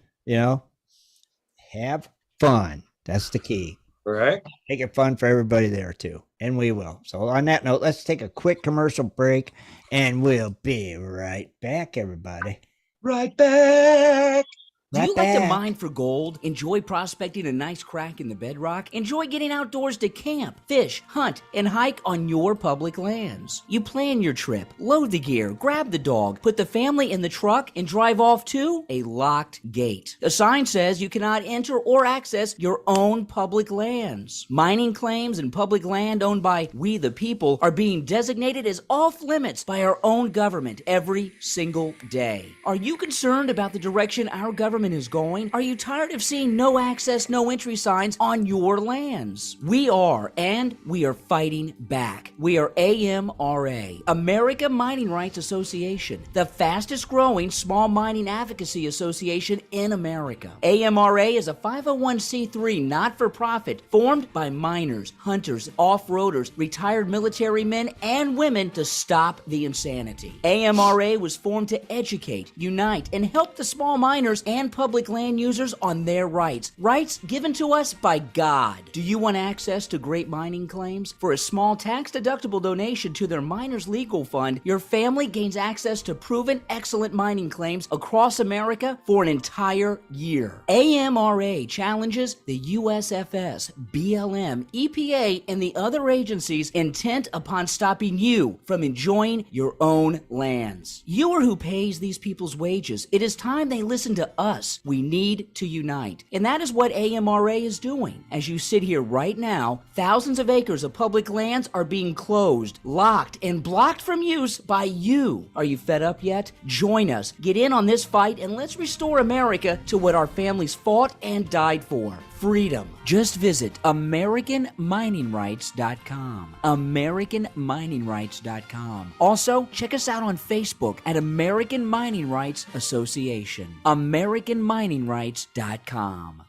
S1: Have fun. That's the key.
S2: Right.
S1: Make it fun for everybody there too. And we will. So on that note, let's take a quick commercial break and we'll be right back, everybody.
S2: Right back.
S6: Do you like to mine for gold? Enjoy prospecting a nice crack in the bedrock? Enjoy getting outdoors to camp, fish, hunt, and hike on your public lands? You plan your trip, load the gear, grab the dog, put the family in the truck, and drive off to a locked gate. A sign says you cannot enter or access your own public lands. Mining claims and public land owned by we the people are being designated as off limits by our own government every single day. Are you concerned about the direction our government government is going? Are you tired of seeing no access, no entry signs on your lands? We are, and we are fighting back. We are AMRA, America Mining Rights Association, the fastest growing small mining advocacy association in America. AMRA is a 501c3 not-for-profit formed by miners, hunters, off-roaders, retired military men, and women to stop the insanity. AMRA was formed to educate, unite, and help the small miners and public land users on their rights. Rights given to us by God. Do you want access to great mining claims? For a small tax-deductible donation to their Miners Legal Fund, your family gains access to proven excellent mining claims across America for an entire year. AMRA challenges the USFS, BLM, EPA, and the other agencies intent upon stopping you from enjoying your own lands. You are who pays these people's wages. It is time they listen to us. We need to unite. And that is what AMRA is doing. As you sit here right now, thousands of acres of public lands are being closed, locked, and blocked from use by you. Are you fed up yet? Join us. Get in on this fight and let's restore America to what our families fought and died for. Freedom. Just visit AmericanMiningRights.com. AmericanMiningRights.com. Also, check us out on Facebook at American Mining Rights Association. AmericanMiningRights.com.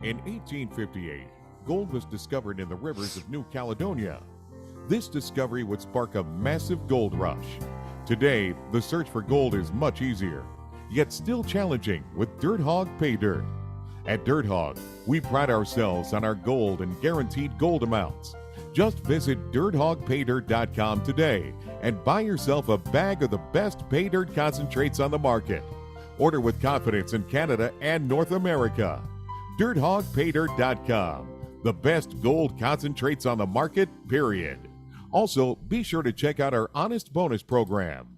S7: In 1858, gold was discovered in the rivers of New Caledonia. This discovery would spark a massive gold rush. Today, the search for gold is much easier, yet still challenging with Dirt Hog Pay Dirt. At Dirt Hog, we pride ourselves on our gold and guaranteed gold amounts. Just visit DirtHogPayDirt.com today and buy yourself a bag of the best pay dirt concentrates on the market. Order with confidence in Canada and North America. DirtHogPayDirt.com, the best gold concentrates on the market, period. Also, be sure to check out our Honest Bonus program.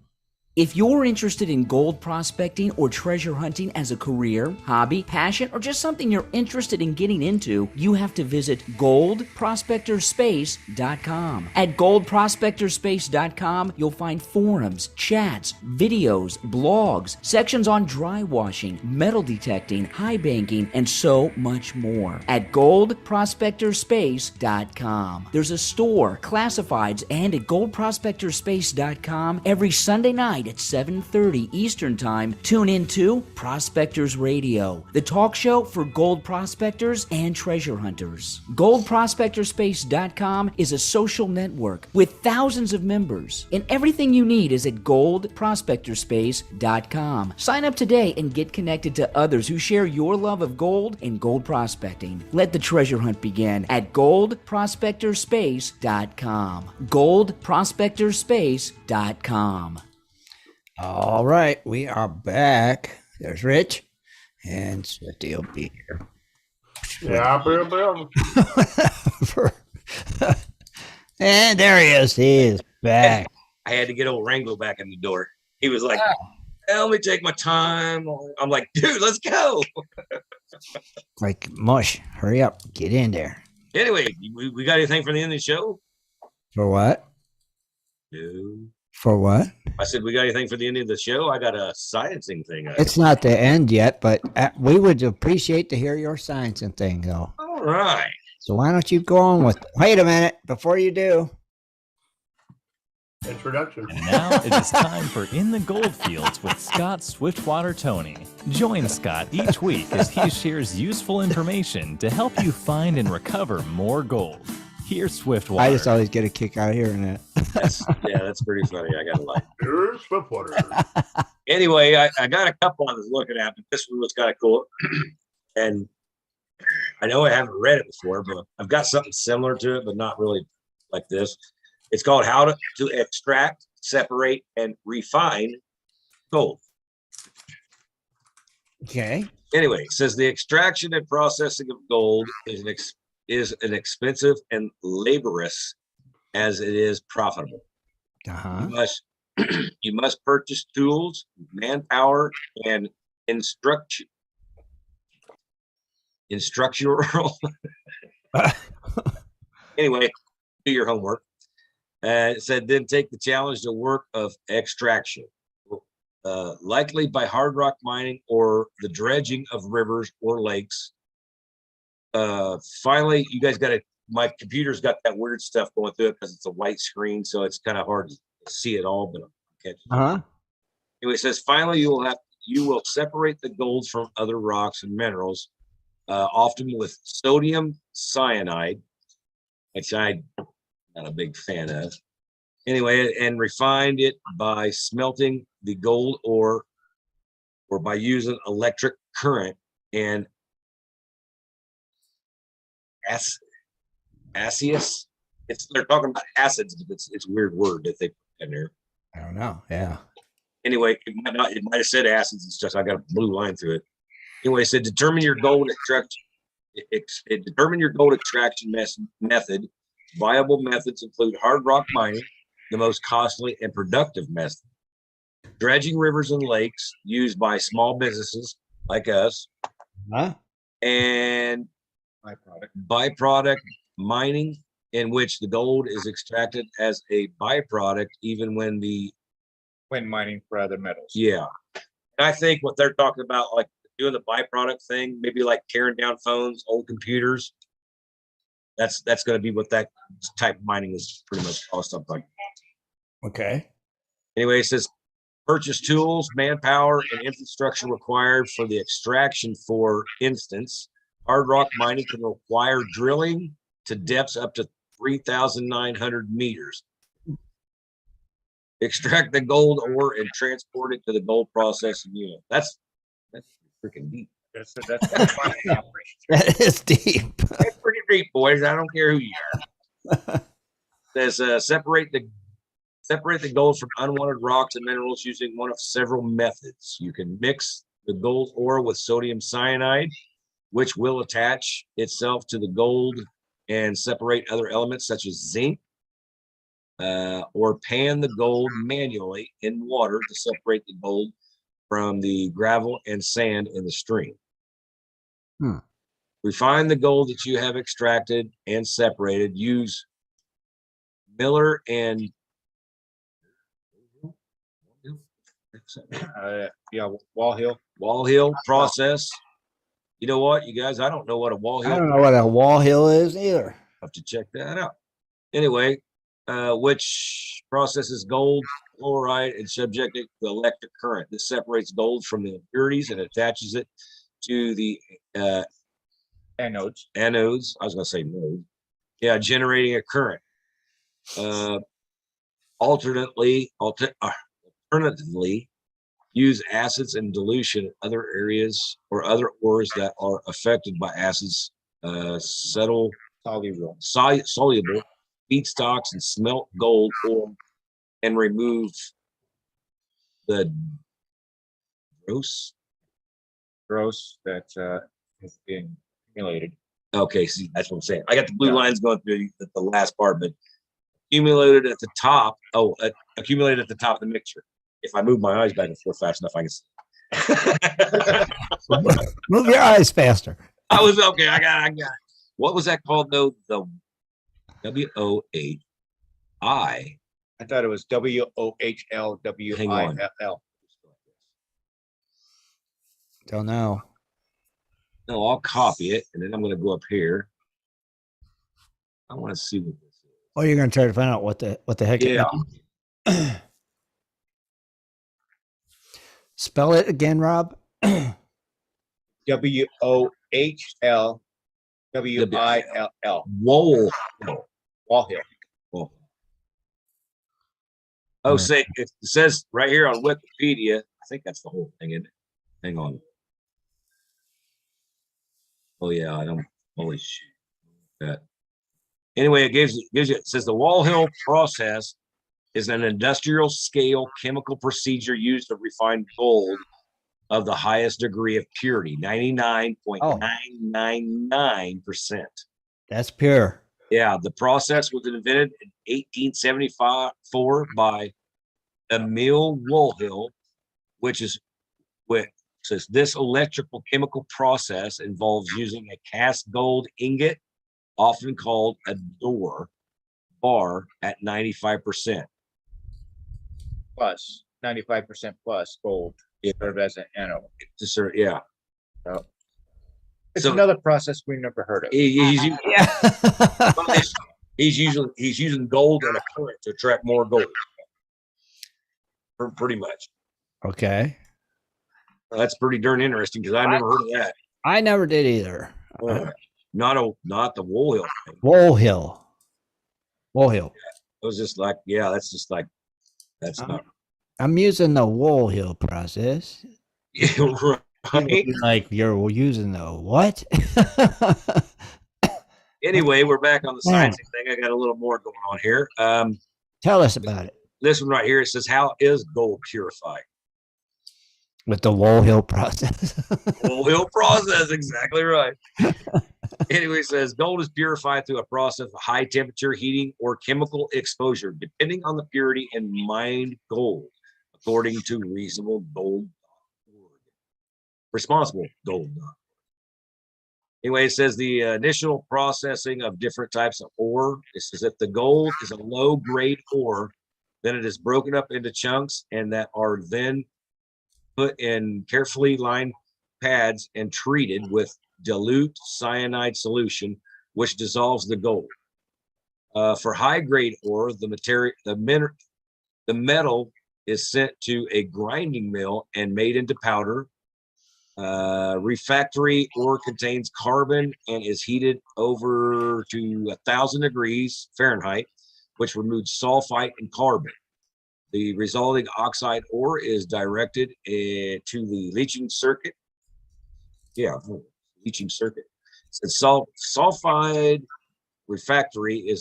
S6: If you're interested in gold prospecting or treasure hunting as a career, hobby, passion, or just something you're interested in getting into, you have to visit goldprospectorspace.com. At goldprospectorspace.com, you'll find forums, chats, videos, blogs, sections on dry washing, metal detecting, high banking, and so much more. At goldprospectorspace.com. There's a store, classifieds, and at goldprospectorspace.com every Sunday night at 7:30 Eastern Time. Tune in to Prospectors Radio, the talk show for gold prospectors and treasure hunters. GoldProspectorspace.com is a social network with thousands of members, and everything you need is at GoldProspectorspace.com. Sign up today and get connected to others who share your love of gold and gold prospecting. Let the treasure hunt begin at GoldProspectorspace.com. GoldProspectorspace.com.
S1: All right, we are back. There's Rich, and Swifty will be here.
S4: Yeah, bro.
S1: And there he is. He is back.
S2: I had to get old Rango back in the door. He was like, "Let me take my time." I'm like, "Dude, let's go."
S1: Like mush. Hurry up. Get in there.
S2: Anyway, we got anything for the end of the show?
S1: For what?
S2: No.
S1: For what?
S2: I said, we got anything for the end of the show? I got a sciencing thing.
S1: It's not the end yet, but we would appreciate to hear your sciencing thing, though.
S2: All right.
S1: So why don't you go on with it? Wait a minute before you do.
S4: Introduction.
S8: And now it is time for In the Goldfields with Scott Swiftwater Tony. Join Scott each week as he shares useful information to help you find and recover more gold. Here's Swiftwater.
S1: I just always get a kick out of hearing that.
S2: That's pretty funny. I got to like.
S4: Here's Swiftwater.
S2: Anyway, I got a couple I was looking at, but this one was kind of cool. And I know I haven't read it before, but I've got something similar to it, but not really like this. It's called How to Extract, Separate, and Refine Gold.
S1: Okay.
S2: Anyway, it says the extraction and processing of gold is an expensive and laborious as it is profitable.
S1: Uh-huh.
S2: You must purchase tools, manpower, and instructional. Anyway, do your homework. It said then take the challenge to work of extraction. likely by hard rock mining or the dredging of rivers or lakes. Finally, you guys got to, my computer's got that weird stuff going through it because it's a white screen, so it's kind of hard to see it all, but I'm catching it.
S1: Uh-huh.
S2: Anyway, it says finally you will separate the golds from other rocks and minerals, often with sodium cyanide, which I'm not a big fan of. Anyway, and refined it by smelting the gold ore or by using electric current and acids. They're talking about acids, but it's a weird word that they put in there.
S1: I don't know. Yeah.
S2: Anyway, it might have said acids. It's just I got a blue line through it. Anyway, it said determine your gold extraction. Determine your gold extraction method. Viable methods include hard rock mining, the most costly and productive method. Dredging rivers and lakes used by small businesses like us.
S1: Huh?
S2: And byproduct mining, in which the gold is extracted as a byproduct, even when
S5: mining for other metals.
S2: Yeah. And I think what they're talking about, like doing the byproduct thing, maybe like tearing down phones, old computers. That's going to be what that type of mining is pretty much all stuff like.
S1: Okay.
S2: Anyway, it says purchase tools, manpower, and infrastructure required for the extraction. For instance, hard rock mining can require drilling to depths up to 3,900 meters. Extract the gold ore and transport it to the gold processing unit. That's freaking deep.
S5: That's operation.
S1: That is deep.
S2: That's pretty deep, boys. I don't care who you are. Says separate the gold from unwanted rocks and minerals using one of several methods. You can mix the gold ore with sodium cyanide, which will attach itself to the gold and separate other elements such as zinc, or pan the gold manually in water to separate the gold from the gravel and sand in the stream. Refine the gold that you have extracted and separated. Use Miller and Wall Hill process. You know what, you guys? I don't know what a Wall Hill.
S1: I don't know what a wall hill is either.
S2: Have to check that out. Anyway, which processes gold chloride and subject it to electric current. This separates gold from the impurities and attaches it to the
S5: anodes.
S2: I was going to say node. Yeah, generating a current. Alternatively, use acids and dilution in other areas or other ores that are affected by acids. Soluble feedstocks and smelt gold ore and remove the
S5: gross that is being accumulated.
S2: Okay, see, that's what I'm saying. I got the blue lines going through the last part, but accumulated at the top. Accumulated at the top of the mixture. If I move my eyes back and forth fast enough, I can see.
S1: Move your eyes faster.
S2: I was okay. I got it. What was that called though? The WOHI.
S5: I thought it was WOHLWILL.
S1: Don't know.
S2: No, I'll copy it and then I'm going to go up here. I want to see what this is.
S1: Oh, you're going to try to find out what the heck?
S2: Yeah.
S1: Spell it again, Rob.
S5: WOHLWILL.
S2: Wall Hill. Oh, say it says right here on Wikipedia. I think that's the whole thing, isn't it? Hang on. Oh yeah, I don't. Holy shit. That. Anyway, it gives you. It says the Wall Hill process is an industrial scale chemical procedure used to refine gold of the highest degree of purity, 99.999%.
S1: That's pure.
S2: Yeah, the process was invented in 1874 by Emil Woolhill, which says this electrical chemical process involves using a cast gold ingot, often called a bar, at 95%.
S5: Plus 95% plus gold serve as an anode.
S2: Yeah.
S5: It's
S2: So-
S5: another process we never heard of.
S2: He's using,
S1: Yeah.
S2: he's using gold and a current to attract more gold. Pretty much.
S1: Okay.
S2: That's pretty darn interesting because I never heard of that.
S1: I never did either.
S2: Not the Wool Hill thing.
S1: Wool Hill.
S2: It was just like, that's just like, that's not
S1: I'm using the Wool Hill process.
S2: right.
S1: Like you're using the what?
S2: Anyway, we're back on the science thing. I got a little more going on here.
S1: Tell us about it.
S2: This one right here, it says, how is gold purified?
S1: With the Wool Hill process.
S2: Wool Hill process, exactly right. Anyway, it says gold is purified through a process of high temperature heating or chemical exposure, depending on the purity and mined gold, according to Reasonable Gold. Responsible Gold. Anyway, it says the initial processing of different types of ore. It says if the gold is a low grade ore, then it is broken up into chunks and that are then put in carefully lined pads and treated with dilute cyanide solution, which dissolves the gold. For high grade ore, the metal is sent to a grinding mill and made into powder. Refractory ore contains carbon and is heated over to 1,000 degrees Fahrenheit, which removes sulfite and carbon. The resulting oxide ore is directed to the leaching circuit. Leaching circuit. So sulfide refractory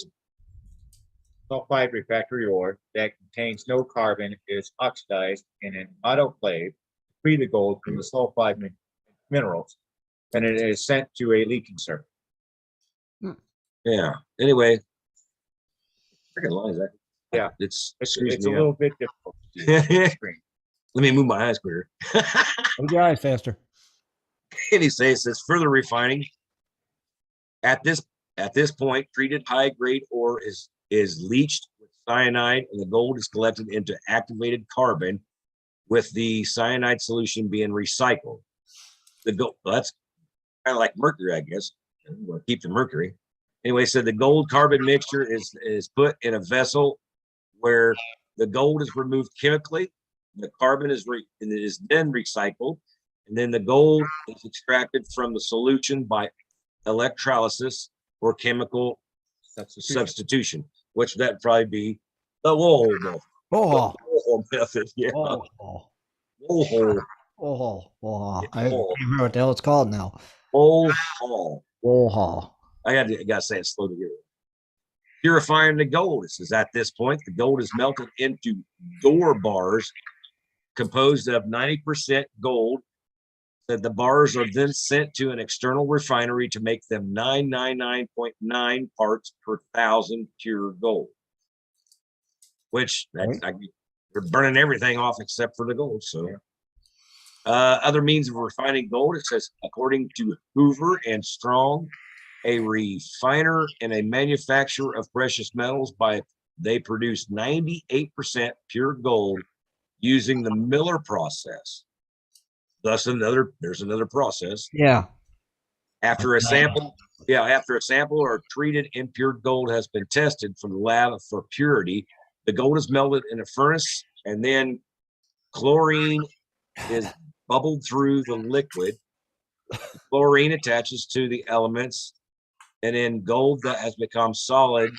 S5: ore that contains no carbon is oxidized in an autoclave to free the gold from the sulfide minerals, and it is sent to a leaching circuit.
S2: Yeah. Anyway, freaking line is that?
S5: Yeah,
S2: it's
S5: a little bit difficult to see on the screen.
S2: Let me move my eyes quicker.
S1: Move your eyes faster.
S2: And he says further refining. At this point, treated high grade ore is leached with cyanide, and the gold is collected into activated carbon, with the cyanide solution being recycled. The gold, that's kind of like mercury, I guess. We'll keep the mercury. Anyway, so the gold carbon mixture is put in a vessel where the gold is removed chemically, the carbon is then recycled, and then the gold is extracted from the solution by electrolysis or chemical substitution, which that'd probably be the Wool method.
S1: Wool
S2: Method, yeah.
S1: Wool. I don't remember what the hell it's called now.
S2: Wool. I gotta say it slow together. Purifying the gold. It says at this point, the gold is melted into door bars composed of 90% gold. That the bars are then sent to an external refinery to make them 999.9 parts per thousand pure gold. Which they're burning everything off except for the gold. So, other means of refining gold. It says according to Hoover and Strong, a refiner and a manufacturer of precious metals, they produce 98% pure gold using the Miller process. Thus, there's another process.
S1: Yeah.
S2: After a sample or treated impure gold has been tested from the lab for purity, the gold is melted in a furnace, and then chlorine is bubbled through the liquid. The chlorine attaches to the elements, and then gold that has become solid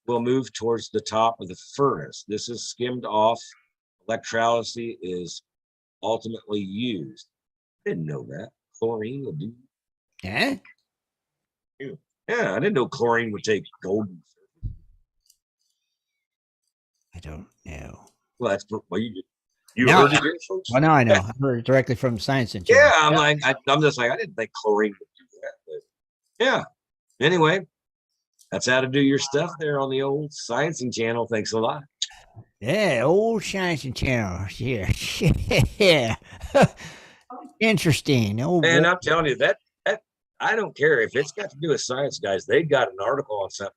S2: will move towards the top of the furnace. This is skimmed off. Electrolysis is ultimately used. I didn't know that. Chlorine would do.
S1: Yeah.
S2: Yeah, I didn't know chlorine would take gold.
S1: I don't know.
S2: Well, that's what you
S1: Now-
S2: heard it here, folks?
S1: Well, now I know. I heard it directly from Science and
S2: Yeah, I'm just like, I didn't think chlorine would do that, but yeah. Anyway, that's how to do your stuff there on the old Sciencing channel. Thanks a lot.
S1: Yeah, old Science and channel. Yeah. Yeah. Interesting.
S2: And I'm telling you that I don't care if it's got to do with science, guys. They got an article on something.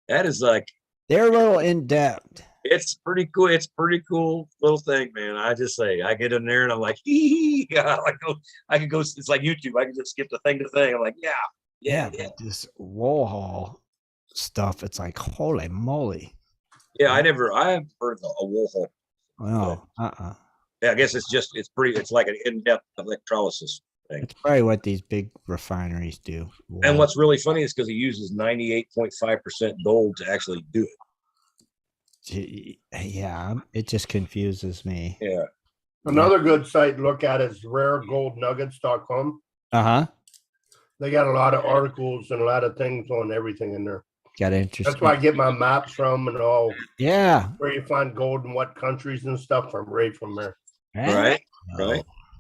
S2: That is like
S1: they're a little in depth.
S2: It's pretty cool. It's pretty cool little thing, man. I just say I get in there and I'm like, yeah, I can go. It's like YouTube. I can just skip the thing to thing. I'm like, yeah.
S1: But this Warhol stuff, it's like holy moly.
S2: Yeah, I haven't heard of a wool hole.
S1: No,
S2: Yeah, I guess it's like an in-depth electrolysis thing.
S1: It's probably what these big refineries do.
S2: And what's really funny is because he uses 98.5% gold to actually do it.
S1: Yeah, it just confuses me.
S2: Yeah.
S4: Another good site to look at is raregoldnuggets.com.
S1: Uh-huh.
S4: They got a lot of articles and a lot of things on everything in there.
S1: Got interesting.
S4: That's where I get my maps from and all.
S1: Yeah.
S4: Where you find gold in what countries and stuff from right from there.
S2: Right.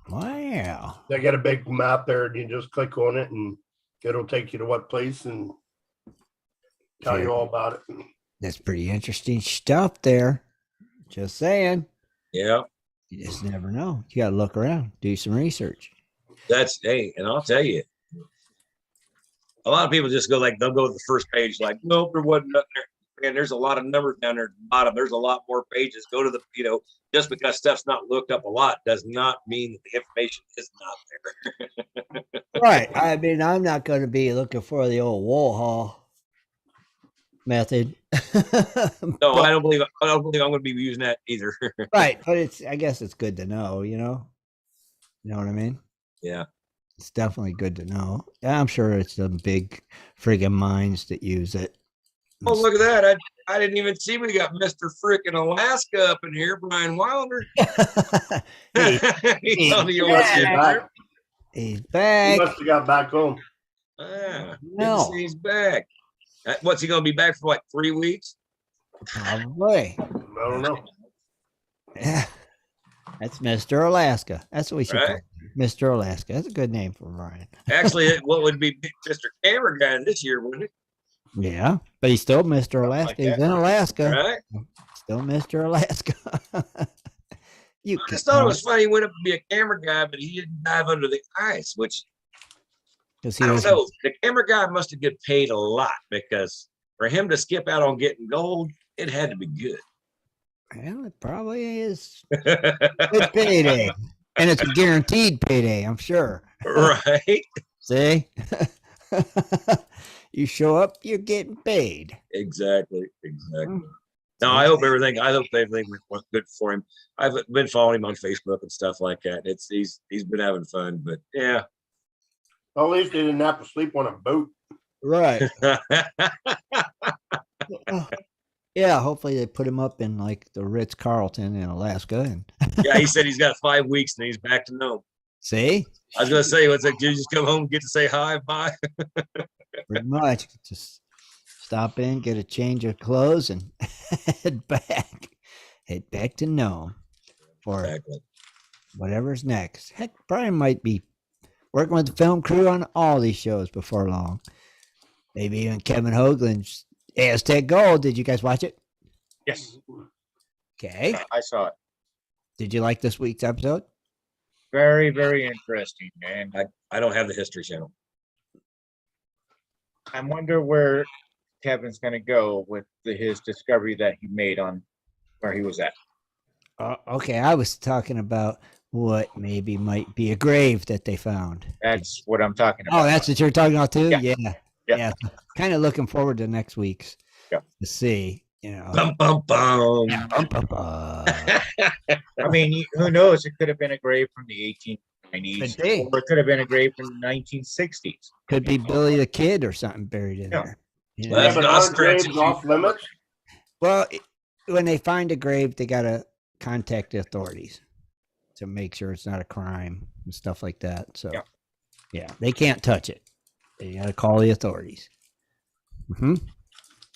S1: Wow.
S4: They got a big map there and you just click on it and it'll take you to what place and tell you all about it.
S1: That's pretty interesting stuff there. Just saying.
S2: Yeah.
S1: You just never know. You got to look around, do some research.
S2: And I'll tell you, a lot of people just go they'll go to the first page like, nope, there wasn't nothing there. And there's a lot of numbers down there at the bottom. There's a lot more pages. Go to the, just because stuff's not looked up a lot does not mean that the information is not there.
S1: Right. I mean, I'm not going to be looking for the old Warhol method.
S2: No, I don't believe I'm going to be using that either.
S1: Right. But I guess it's good to know, You know what I mean?
S2: Yeah.
S1: It's definitely good to know. I'm sure it's some big friggin' minds that use it.
S2: Oh, look at that. I didn't even see we got Mr. Frickin' Alaska up in here, Brian Wilder.
S1: He's
S4: back.
S1: He's back.
S4: He must have got back home.
S1: No.
S2: He's back. What's he going to be back for, 3 weeks?
S1: Probably.
S4: I don't know.
S1: Yeah. That's Mr. Alaska. That's what we should call him. Mr. Alaska. That's a good name for Ryan.
S2: Actually, what would be Mr. Camera Guy this year, wouldn't it?
S1: Yeah, but he's still Mr. Alaska. He's in Alaska.
S2: Right?
S1: Still Mr. Alaska.
S2: I just thought it was funny. He went up to be a camera guy, but he didn't dive under the ice, which I don't know. The camera guy must have get paid a lot because for him to skip out on getting gold, it had to be good.
S1: Well, it probably is. It's payday. And it's a guaranteed payday, I'm sure.
S2: Right.
S1: See? You show up, you're getting paid.
S2: Exactly. No, I hope everything went good for him. I've been following him on Facebook and stuff like that. He's been having fun, but yeah.
S4: Well, at least they didn't have to sleep on a boat.
S1: Right. Yeah, hopefully they put him up in the Ritz-Carlton in Alaska. And
S2: yeah, he said he's got 5 weeks and he's back to Nome.
S1: See?
S2: I was going to say, what's like, you just come home and get to say hi, bye?
S1: Pretty much. Just stop in, get a change of clothes, and head back. Head back to Nome for whatever's next. Heck, Brian might be working with the film crew on all these shows before long. Maybe even Kevin Hoagland's Aztec Gold. Did you guys watch it?
S5: Yes.
S1: Okay.
S5: I saw it.
S1: Did you like this week's episode?
S5: Very, very interesting, man.
S2: I don't have the History Channel.
S5: I wonder where Kevin's going to go with his discovery that he made on where he was at.
S1: Okay, I was talking about what maybe might be a grave that they found.
S5: That's what I'm talking about.
S1: Oh, that's what you're talking about too?
S5: Yeah.
S1: Kind of looking forward to next week's to see,
S2: Bum, bum, bum.
S1: Yeah, bum, bum, bum.
S5: I mean, who knows? It could have been a grave from the 1890s, or it could have been a grave from the 1960s.
S1: Could be Billy the Kid or something buried in there.
S2: That's not
S4: graves off limits.
S1: Well, when they find a grave, they gotta contact the authorities to make sure it's not a crime and stuff like that. So, yeah, they can't touch it. They gotta call the authorities. Mm-hmm.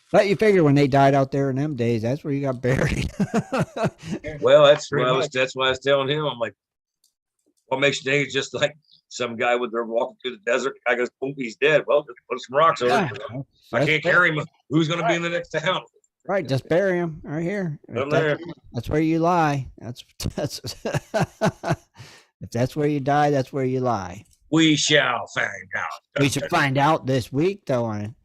S1: But you figure when they died out there in them days, that's where you got buried.
S2: Well, that's why I was telling him. I'm like, what makes you think it's just like some guy with their walking through the desert? I goes, boom, he's dead. Well, just put some rocks over him. I can't carry him. Who's going to be in the next town?
S1: Right, just bury him right here. That's where you lie. That's if that's where you die, that's where you lie.
S2: We shall find out.
S1: We should find out this week, though, on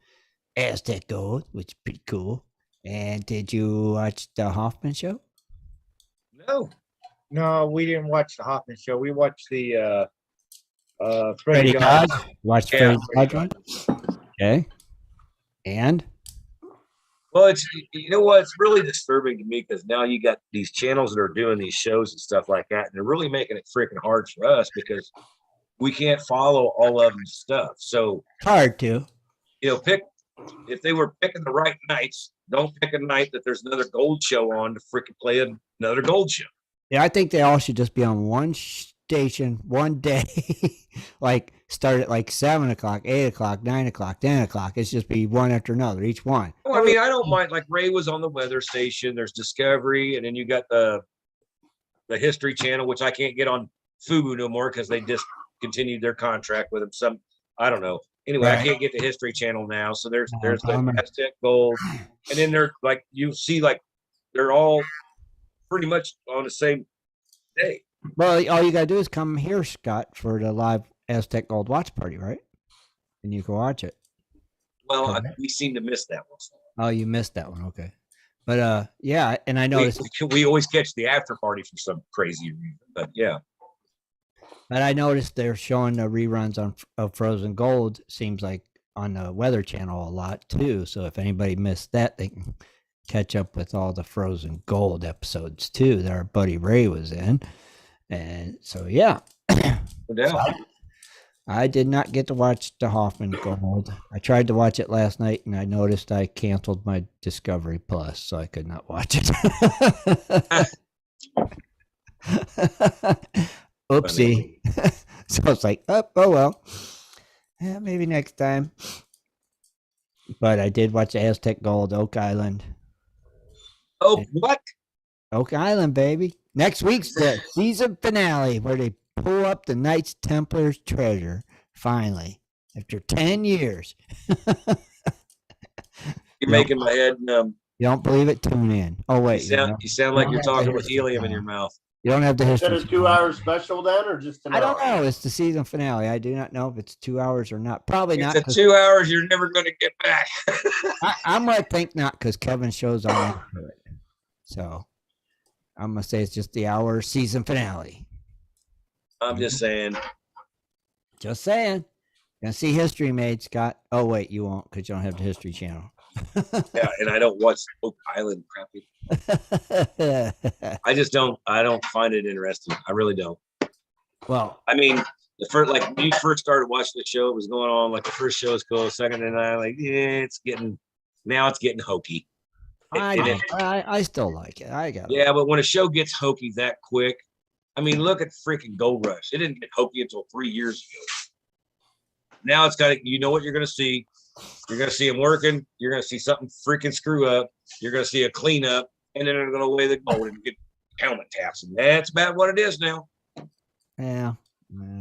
S1: Aztec Gold, which is pretty cool. And did you watch the Hoffman show?
S5: No, we didn't watch the Hoffman show. We watched the
S1: Freddie
S5: Freddie Dodge.
S1: Dodge? Watched
S2: Yeah,
S1: Freddie Dodge one? Okay. And?
S2: Well, it's you know what? It's really disturbing to me because now you got these channels that are doing these shows and stuff like that, and they're really making it freaking hard for us because we can't follow all of them stuff. So
S1: hard to.
S2: pick if they were picking the right nights. Don't pick a night that there's another gold show on to freaking play another gold show.
S1: Yeah, I think they all should just be on one station one day. Like start at like 7 o'clock, 8 o'clock, 9 o'clock, 10 o'clock. It's just be one after another, each one.
S2: Well, I mean, I don't mind. Like Ray was on the weather station. There's Discovery, and then you got the History Channel, which I can't get on Fubu no more because they discontinued their contract with them. I don't know. Anyway, I can't get the History Channel now. So there's the Aztec Gold, and then they're like you see like they're all pretty much on the same day.
S1: Well, all you gotta do is come here, Scott, for the live Aztec Gold watch party, right? And you can watch it.
S2: Well, we seem to miss that one.
S1: Oh, you missed that one. Okay. But yeah, and I noticed
S2: we always catch the after party for some crazy reason. But yeah.
S1: But I noticed they're showing the reruns of Frozen Gold. Seems like on the Weather Channel a lot too. So if anybody missed that, they can catch up with all the Frozen Gold episodes too that our buddy Ray was in. And so yeah, I did not get to watch the Hoffman Gold. I tried to watch it last night, and I noticed I canceled my Discovery Plus, so I could not watch it. Oopsie. So it's like, oh well. Yeah, maybe next time. But I did watch Aztec Gold, Oak Island.
S2: Oh, what?
S1: Oak Island, baby. Next week's the season finale where they pull up the Knights Templar's treasure, finally, after 10 years.
S2: You're making my head numb.
S1: You don't believe it? Tune in. Oh, wait.
S2: You sound like you're talking with helium in your mouth.
S1: You don't have the history.
S4: Is that a 2-hour special then, or just an
S1: I don't
S4: hour?
S1: know. It's the season finale. I do not know if it's 2 hours or not. Probably not.
S2: It's 2 hours. You're never going to get back.
S1: I'm going to think not because Kevin shows on after it. So I'm going to say it's just the hour season finale.
S2: I'm just saying.
S1: Just saying. Gonna see History Made, Scott. Oh, wait, you won't because you don't have the History Channel.
S2: Yeah, and I don't watch Oak Island crappy. I just don't. I don't find it interesting. I really don't.
S1: Well,
S2: I mean, the first when you first started watching the show, it was going on like the first show is cool, second and I like it's getting hokey.
S1: I still like it. I got it.
S2: Yeah, but when a show gets hokey that quick, I mean, look at freaking Gold Rush. It didn't get hokey until 3 years ago. Now it's got you know what you're going to see. You're going to see them working. You're going to see something freaking screw up. You're going to see a cleanup, and then they're going to weigh the gold and get helmet taps. And that's about what it is now.
S1: Yeah,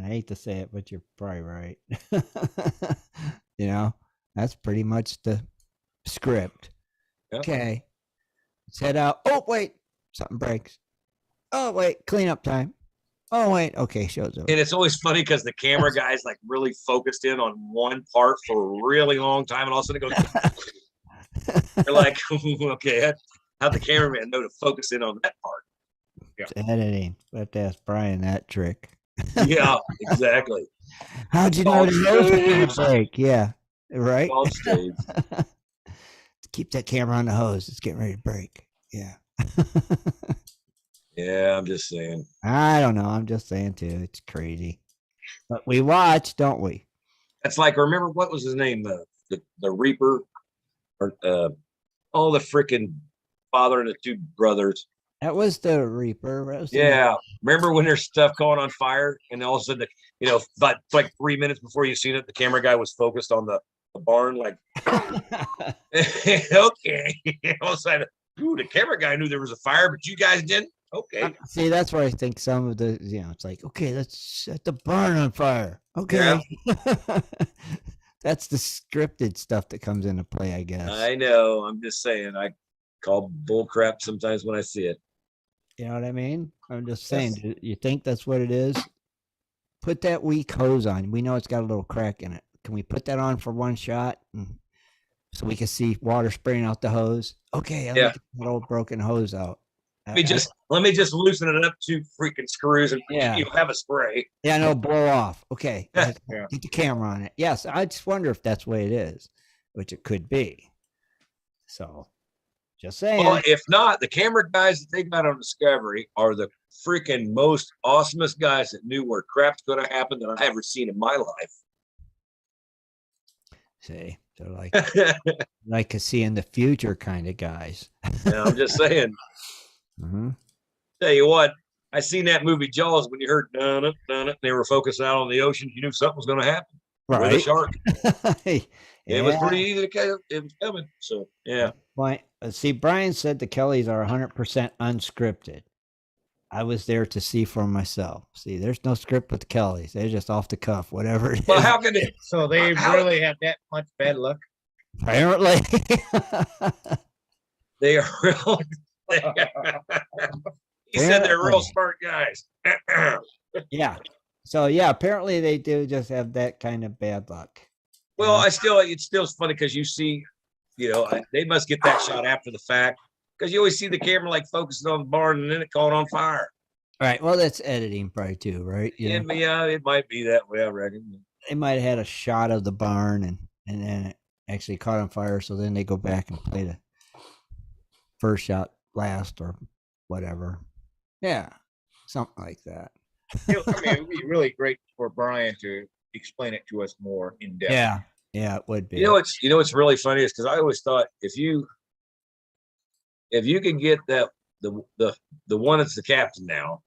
S1: I hate to say it, but you're probably right. You know, that's pretty much the script.
S2: Yeah.
S1: Okay, let's head out. Oh, wait, something breaks. Oh, wait, cleanup time. Oh, wait, okay, show's over.
S2: And it's always funny because the camera guy's like really focused in on one part for a really long time, and all of a sudden it goes. You're like, okay, how'd the cameraman know to focus in on that part? Yeah.
S1: It's editing. We have to ask Brian that trick.
S2: Yeah, exactly.
S1: How'd you know the nose was gonna break? Yeah, right. Keep that camera on the hose. It's getting ready to break. Yeah.
S2: Yeah, I'm just saying.
S1: I don't know. I'm just saying too. It's crazy. But we watch, don't we?
S2: That's like, remember what was his name? The Reaper, or all the freaking father and the two brothers.
S1: That was the Reaper.
S2: Yeah. Remember when there's stuff going on fire, and all of a sudden, about like 3 minutes before you seen it, the camera guy was focused on the barn, like, okay. All of a sudden, ooh, the camera guy knew there was a fire, but you guys didn't. Okay.
S1: See, that's where I think some of the, it's like, okay, let's set the barn on fire. Okay. Yeah. That's the scripted stuff that comes into play, I guess.
S2: I know. I'm just saying. I call bull crap sometimes when I see it.
S1: You know what I mean? I'm just saying. Yes. You think that's what it is? Put that weak hose on. We know it's got a little crack in it. Can we put that on for one shot? And so we can see water spraying out the hose. Okay, let me get that old broken hose out.
S2: Let me just loosen it up 2 freaking screws and you have a spray.
S1: Yeah, no, blow off. Okay,
S2: Yeah.
S1: get the camera on it. Yes, I just wonder if that's the way it is, which it could be. So, just saying.
S2: Well, if not, the camera guys that they got on Discovery are the freaking most awesomest guys that knew where crap's going to happen that I ever seen in my life.
S1: See, they're like a see in the future kind of guys.
S2: Yeah, I'm just saying. Tell you what, I seen that movie Jaws when you heard dun it, and they were focused out on the ocean. You knew something was going to happen.
S1: Right.
S2: With a shark. It was
S1: Yeah.
S2: pretty easy to catch. It was coming. So, yeah.
S1: Point. See, Brian said the Kellys are 100% unscripted. I was there to see for myself. See, there's no script with the Kellys. They're just off the cuff, whatever it is.
S2: Well, how can it?
S5: So they really have that much bad luck?
S1: Apparently.
S2: They are real. He said they're real smart guys.
S1: Yeah. So, yeah, apparently they do just have that kind of bad luck.
S2: Well, it's still funny because you see, they must get that shot after the fact because you always see the camera like focusing on the barn and then it caught on fire.
S1: Right. Well, that's editing probably too, right?
S2: Yeah, it might be that way, I reckon.
S1: They might have had a shot of the barn and then it actually caught on fire. So then they go back and play the first shot last or whatever. Yeah. Something like that.
S5: It would be really great for Brian to explain it to us more in depth.
S1: Yeah, it would be.
S2: What's really funny is because I always thought if you can get that the one that's the captain now,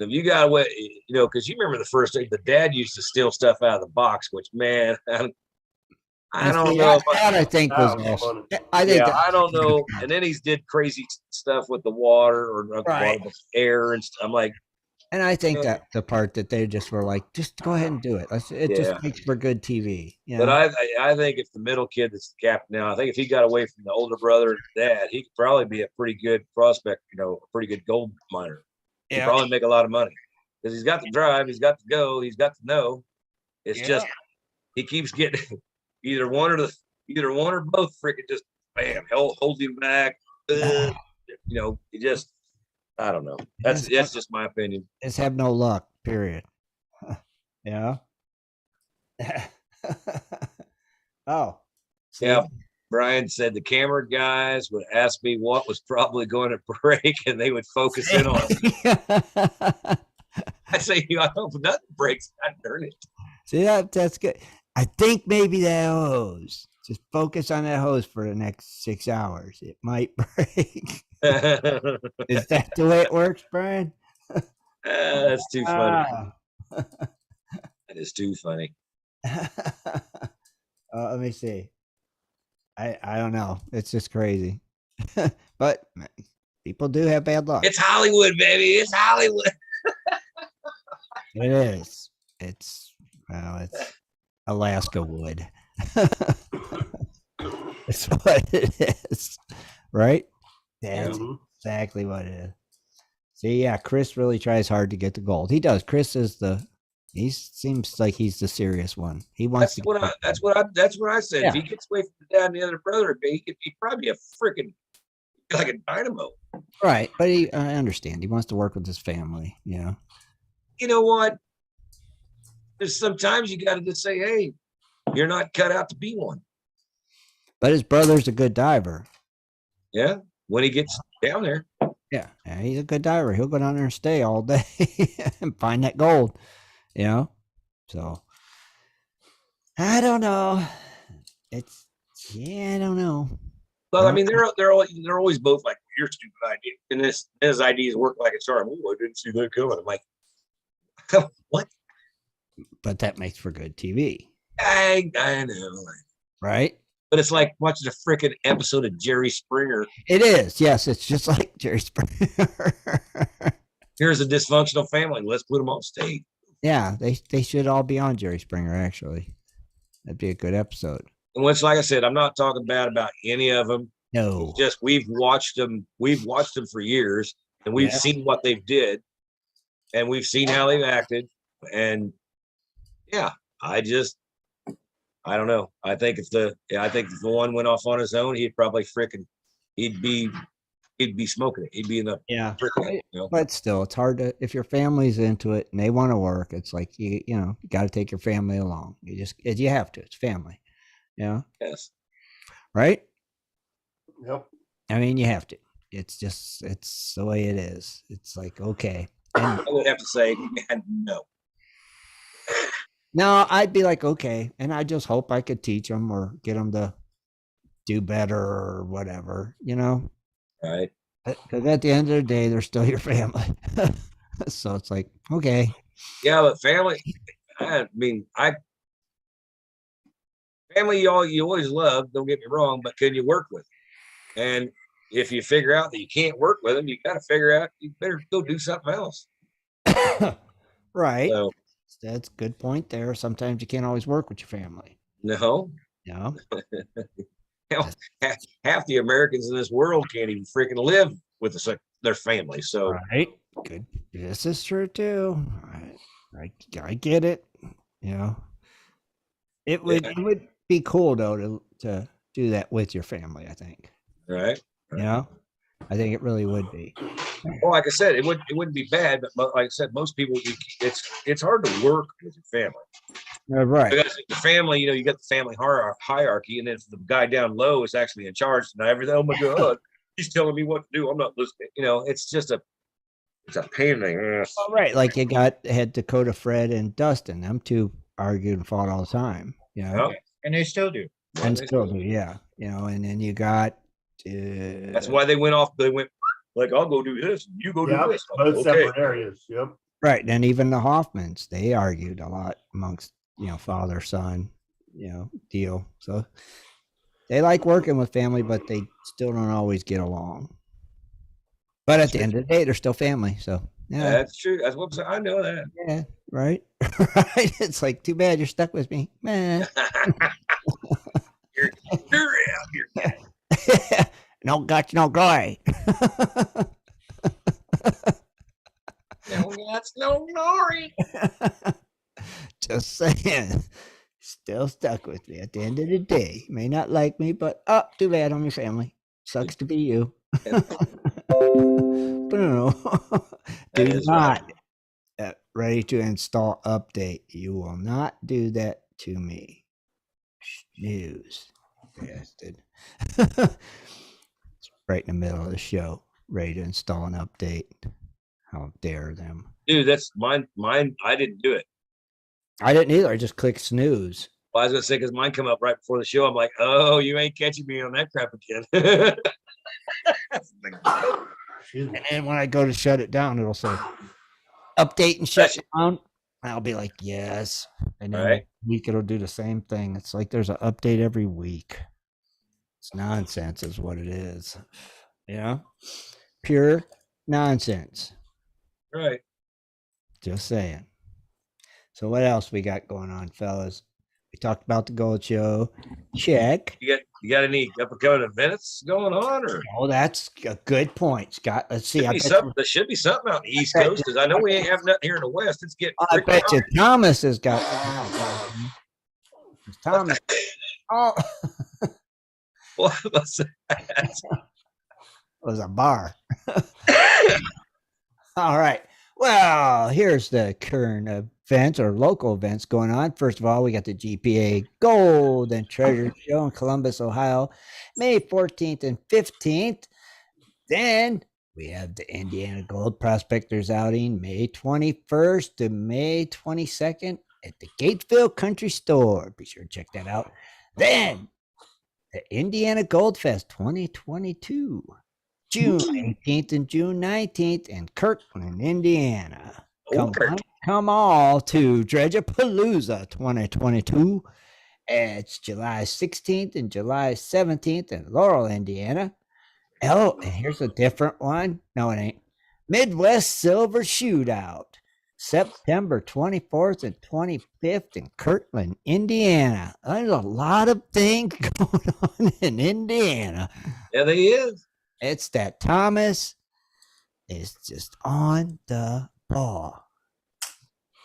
S2: if you got away, because you remember the first day the dad used to steal stuff out of the box, which man, I don't know.
S1: That I think was awesome. I
S2: don't know. And then he's did crazy stuff with the water or not the water, but air and stuff. I'm like.
S1: And I think that the part that they just were like, just go ahead and do it. It just makes for good TV.
S2: But I think if the middle kid that's the captain now, I think if he got away from the older brother and dad, he could probably be a pretty good prospect, a pretty good gold miner. He'd probably make a lot of money because he's got the drive, he's got to go, he's got to know. It's just he keeps getting either one or both freaking just bam, holds him back. He just. I don't know. That's just my opinion.
S1: Just have no luck, period. Yeah. Oh. See?
S2: Yeah. Brian said the camera guys would ask me what was probably going to break and they would focus in on it. I say, I hope nothing breaks. I turn it.
S1: See, that's good. I think maybe that hose. Just focus on that hose for the next 6 hours. It might break. Is that the way it works, Brian?
S2: That's too funny. That is too funny.
S1: Let me see. I don't know. It's just crazy. But people do have bad luck.
S2: It's Hollywood, baby. It's Hollywood.
S1: It is. It's Alaska wood. That's what it is. Right? That's exactly what it is. See, yeah, Chris really tries hard to get the gold. He does. Chris is he seems like he's the serious one. He wants
S2: that's what I said. Yeah. If he gets away from the dad and the other brother, he'd probably be a freaking like a dynamo.
S1: Right. But I understand. He wants to work with his family. Yeah.
S2: You know what? There's sometimes you got to just say, hey, you're not cut out to be one.
S1: But his brother's a good diver.
S2: Yeah. When he gets down there.
S1: Yeah, he's a good diver. He'll go down there and stay all day and find that gold, So I don't know. I don't know.
S2: Well, I mean, they're always both like, your stupid idea. And his ideas work like a charm. Oh, I didn't see that coming. I'm like, what?
S1: But that makes for good TV.
S2: I know.
S1: Right?
S2: But it's like watching a freaking episode of Jerry Springer.
S1: It is. Yes, it's just like Jerry Springer.
S2: Here's a dysfunctional family. Let's put them on stage.
S1: Yeah, they should all be on Jerry Springer, actually. That'd be a good episode.
S2: And which, like I said, I'm not talking bad about any of them.
S1: No.
S2: It's just we've watched them for years, and we've seen what they've did, and we've seen how they've acted. And yeah, I I don't know. I think if the one went off on his own, he'd probably he'd be smoking it. He'd be in the
S1: Yeah.
S2: freaking, you know.
S1: But still, it's hard to, if your family's into it and they want to work, it's like, you got to take your family along. You have to, it's family,
S2: Yes.
S1: right?
S4: Yep.
S1: I mean, you have to. It's the way it is. It's like, okay. And
S2: I would have to say, no.
S1: no, I'd be like, okay. And I just hope I could teach them or get them to do better or whatever,
S2: Right.
S1: Because at the end of the day, they're still your family. So it's like, okay.
S2: Yeah, but family, family, you always love, don't get me wrong, but can you work with them? And if you figure out that you can't work with them, you got to figure out, you better go do something else.
S1: Right.
S2: So,
S1: that's a good point there. Sometimes you can't always work with your family.
S2: no. Hell, half the Americans in this world can't even freaking live with their family. So,
S1: right. Good. This is true too. I get it. It would be cool though to do that with your family, I think.
S2: Right.
S1: I think it really would be.
S2: Well, like I said, it wouldn't be bad, but like I said, most people, it's hard to work with your family.
S1: Right.
S2: Because your family, you got the family hierarchy, and if the guy down low is actually in charge, now everything, oh my God, he's telling me what to do, I'm not listening. It's just it's a pain in the ass.
S1: Well, right. Like you had Dakota, Fred, and Dustin. Them two argued and fought all the time.
S2: Yeah.
S5: And they still do.
S1: And still do, yeah. And then you got.
S2: That's why they went off. They went like, I'll go do this, you go do this.
S4: Both
S2: Okay.
S4: separate areas. Yep.
S1: Right. And even the Hoffmans, they argued a lot amongst, father, son, deal. So they like working with family, but they still don't always get along. But at the end of the day, they're still family. So yeah.
S2: That's true. That's what I'm saying. I know that.
S1: Yeah. Right. Right. It's like, too bad you're stuck with me, man.
S2: you're out here.
S1: No guts, no glory.
S2: No guts, no glory.
S1: Just saying. Still stuck with me at the end of the day. May not like me, but too bad on your family. Sucks to be you. But no. Do not ready to install update. You will not do that to me. Snooze. Bastard. Right in the middle of the show. Ready to install an update. How dare them.
S2: Dude, that's mine. I didn't do it.
S1: I didn't either. I just clicked snooze.
S2: Well, I was gonna say, because mine come up right before the show. I'm like, oh, you ain't catching me on that crap again.
S1: And then when I go to shut it down, it'll say update and shut it down. I'll be like, yes. And then next week it'll do the same thing. It's like there's an update every week. It's nonsense is what it is. Pure nonsense.
S2: Right.
S1: Just saying. So what else we got going on, fellas? We talked about the Gold Show. Check.
S2: You got any up and coming events going on, or?
S1: Oh, that's a good point, Scott. Let's see.
S2: There should be something out in the East Coast, because I know we ain't have nothing here in the West. It's getting.
S1: I bet you Thomas has got. Thomas. Oh.
S2: What was that?
S1: It was a bar. All right. Well, here's the current events or local events going on. First of all, we got the GPA Gold and Treasure Show in Columbus, Ohio, May 14th and 15th. Then we have the Indiana Gold Prospectors outing May 21st to May 22nd at the Gatesville Country Store. Be sure to check that out. Then the Indiana Gold Fest 2022. June 18th and June 19th in Kirkland, Indiana. Come all to Dredgepalooza 2022. It's July 16th and July 17th in Laurel, Indiana. Oh, and here's a different one. No, it ain't. Midwest Silver Shootout. September 24th and 25th in Kirkland, Indiana. There's a lot of things going on in Indiana.
S2: Yeah, there is.
S1: It's that Thomas is just on the ball.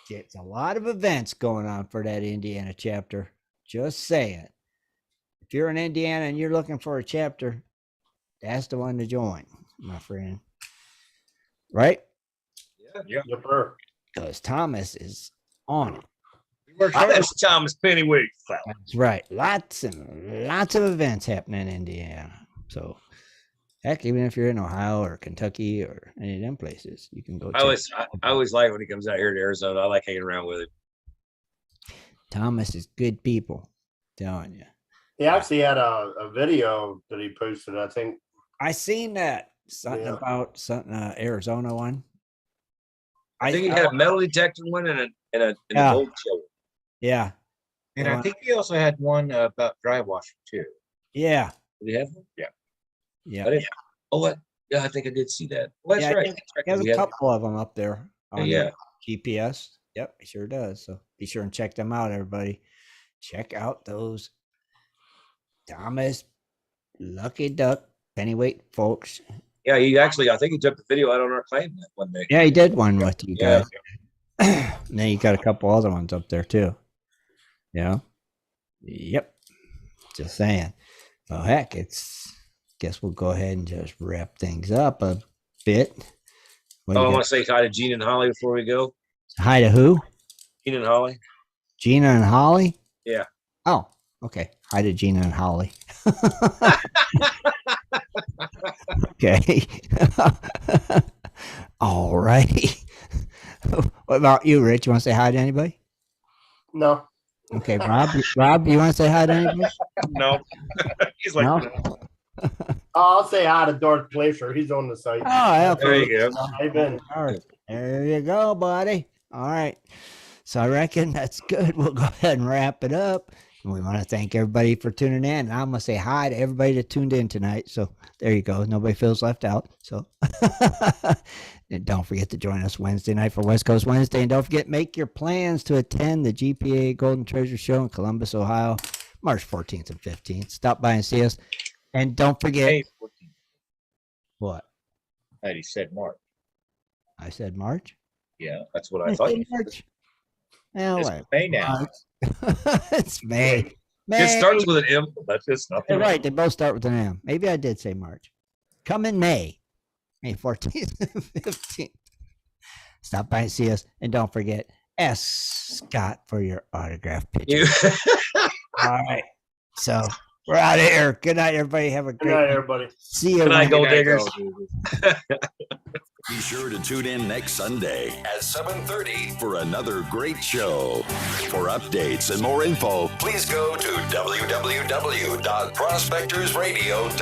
S1: It's a lot of events going on for that Indiana chapter. Just saying. If you're in Indiana and you're looking for a chapter, that's the one to join, my friend. Right?
S5: Yeah.
S4: Yep, sir.
S1: Because Thomas is on it.
S2: That's Thomas Pennywig.
S1: That's right. Lots and lots of events happening in Indiana. So, heck, even if you're in Ohio or Kentucky or any of them places, you can go.
S2: I always like when he comes out here to Arizona. I like hanging around with him.
S1: Thomas is good people. Telling you.
S4: He actually had a video that he posted, I think.
S1: I seen that. Something
S4: Yeah.
S1: about something Arizona one.
S2: I think he had a metal detector one and a
S1: Yeah.
S2: gold show.
S1: Yeah.
S5: And I think he also had one about dry washing too.
S1: Yeah.
S2: Did he have one?
S1: Yeah.
S2: I didn't. Oh, what? Yeah, I think I did see that. Well, that's
S1: Yeah,
S2: right.
S1: He has a couple of them up there on
S2: Yeah.
S1: GPS. Yep, he sure does. So be sure and check them out, everybody. Check out those Thomas Lucky Duck Pennyweight folks.
S2: Yeah, he actually, I think he took the video out on our claim that one day.
S1: Yeah, he did one with you
S2: Yeah.
S1: guys. And then you got a couple other ones up there too. Yeah. Yep. Just saying. Well, heck, guess we'll go ahead and just wrap things up a bit. What do
S2: Oh, I
S1: you
S2: want
S1: got?
S2: to say hi to Gene and Holly before we go.
S1: Hi to who?
S2: Gene and Holly.
S1: Gina and Holly?
S2: Yeah.
S1: Oh, okay. Hi to Gina and Holly. Okay. All righty. What about you, Rich? You want to say hi to anybody?
S4: No.
S1: Okay, Rob, you want to say hi to anybody?
S2: No. He's like,
S1: No?
S2: no.
S4: I'll say hi to Darth Glacier. He's on the site.
S1: Oh, yeah.
S2: There you go.
S4: Hey, Ben.
S1: All right. There you go, buddy. All right. So I reckon that's good. We'll go ahead and wrap it up. And we want to thank everybody for tuning in. And I'm going to say hi to everybody that tuned in tonight. So there you go. Nobody feels left out. So and don't forget to join us Wednesday night for West Coast Wednesday. And don't forget, make your plans to attend the GPA Golden Treasure Show in Columbus, Ohio, March 14th and 15th. Stop by and see us. And don't forget.
S5: May 14th.
S1: What?
S5: That he said March.
S1: I said March?
S5: Yeah.
S2: That's what I thought.
S1: said March. Yeah,
S5: It's
S1: wait.
S5: May now.
S1: It's May.
S2: It starts with an M. That's just
S1: You're
S2: nothing.
S1: right. They both start with an M. Maybe I did say March. Come in May 14th and 15th. Stop by and see us. And don't forget, ask Scott for your autograph picture.
S2: You-
S1: All right. So we're out of here. Good night, everybody. Have a
S4: Good
S1: great
S4: night,
S1: night.
S4: everybody.
S1: See you.
S2: Good night,
S1: Wednesday.
S2: Gold Diggers.
S3: Be sure to tune in next Sunday at 7:30 for another great show. For updates and more info, please go to www.prospectorsradio.com.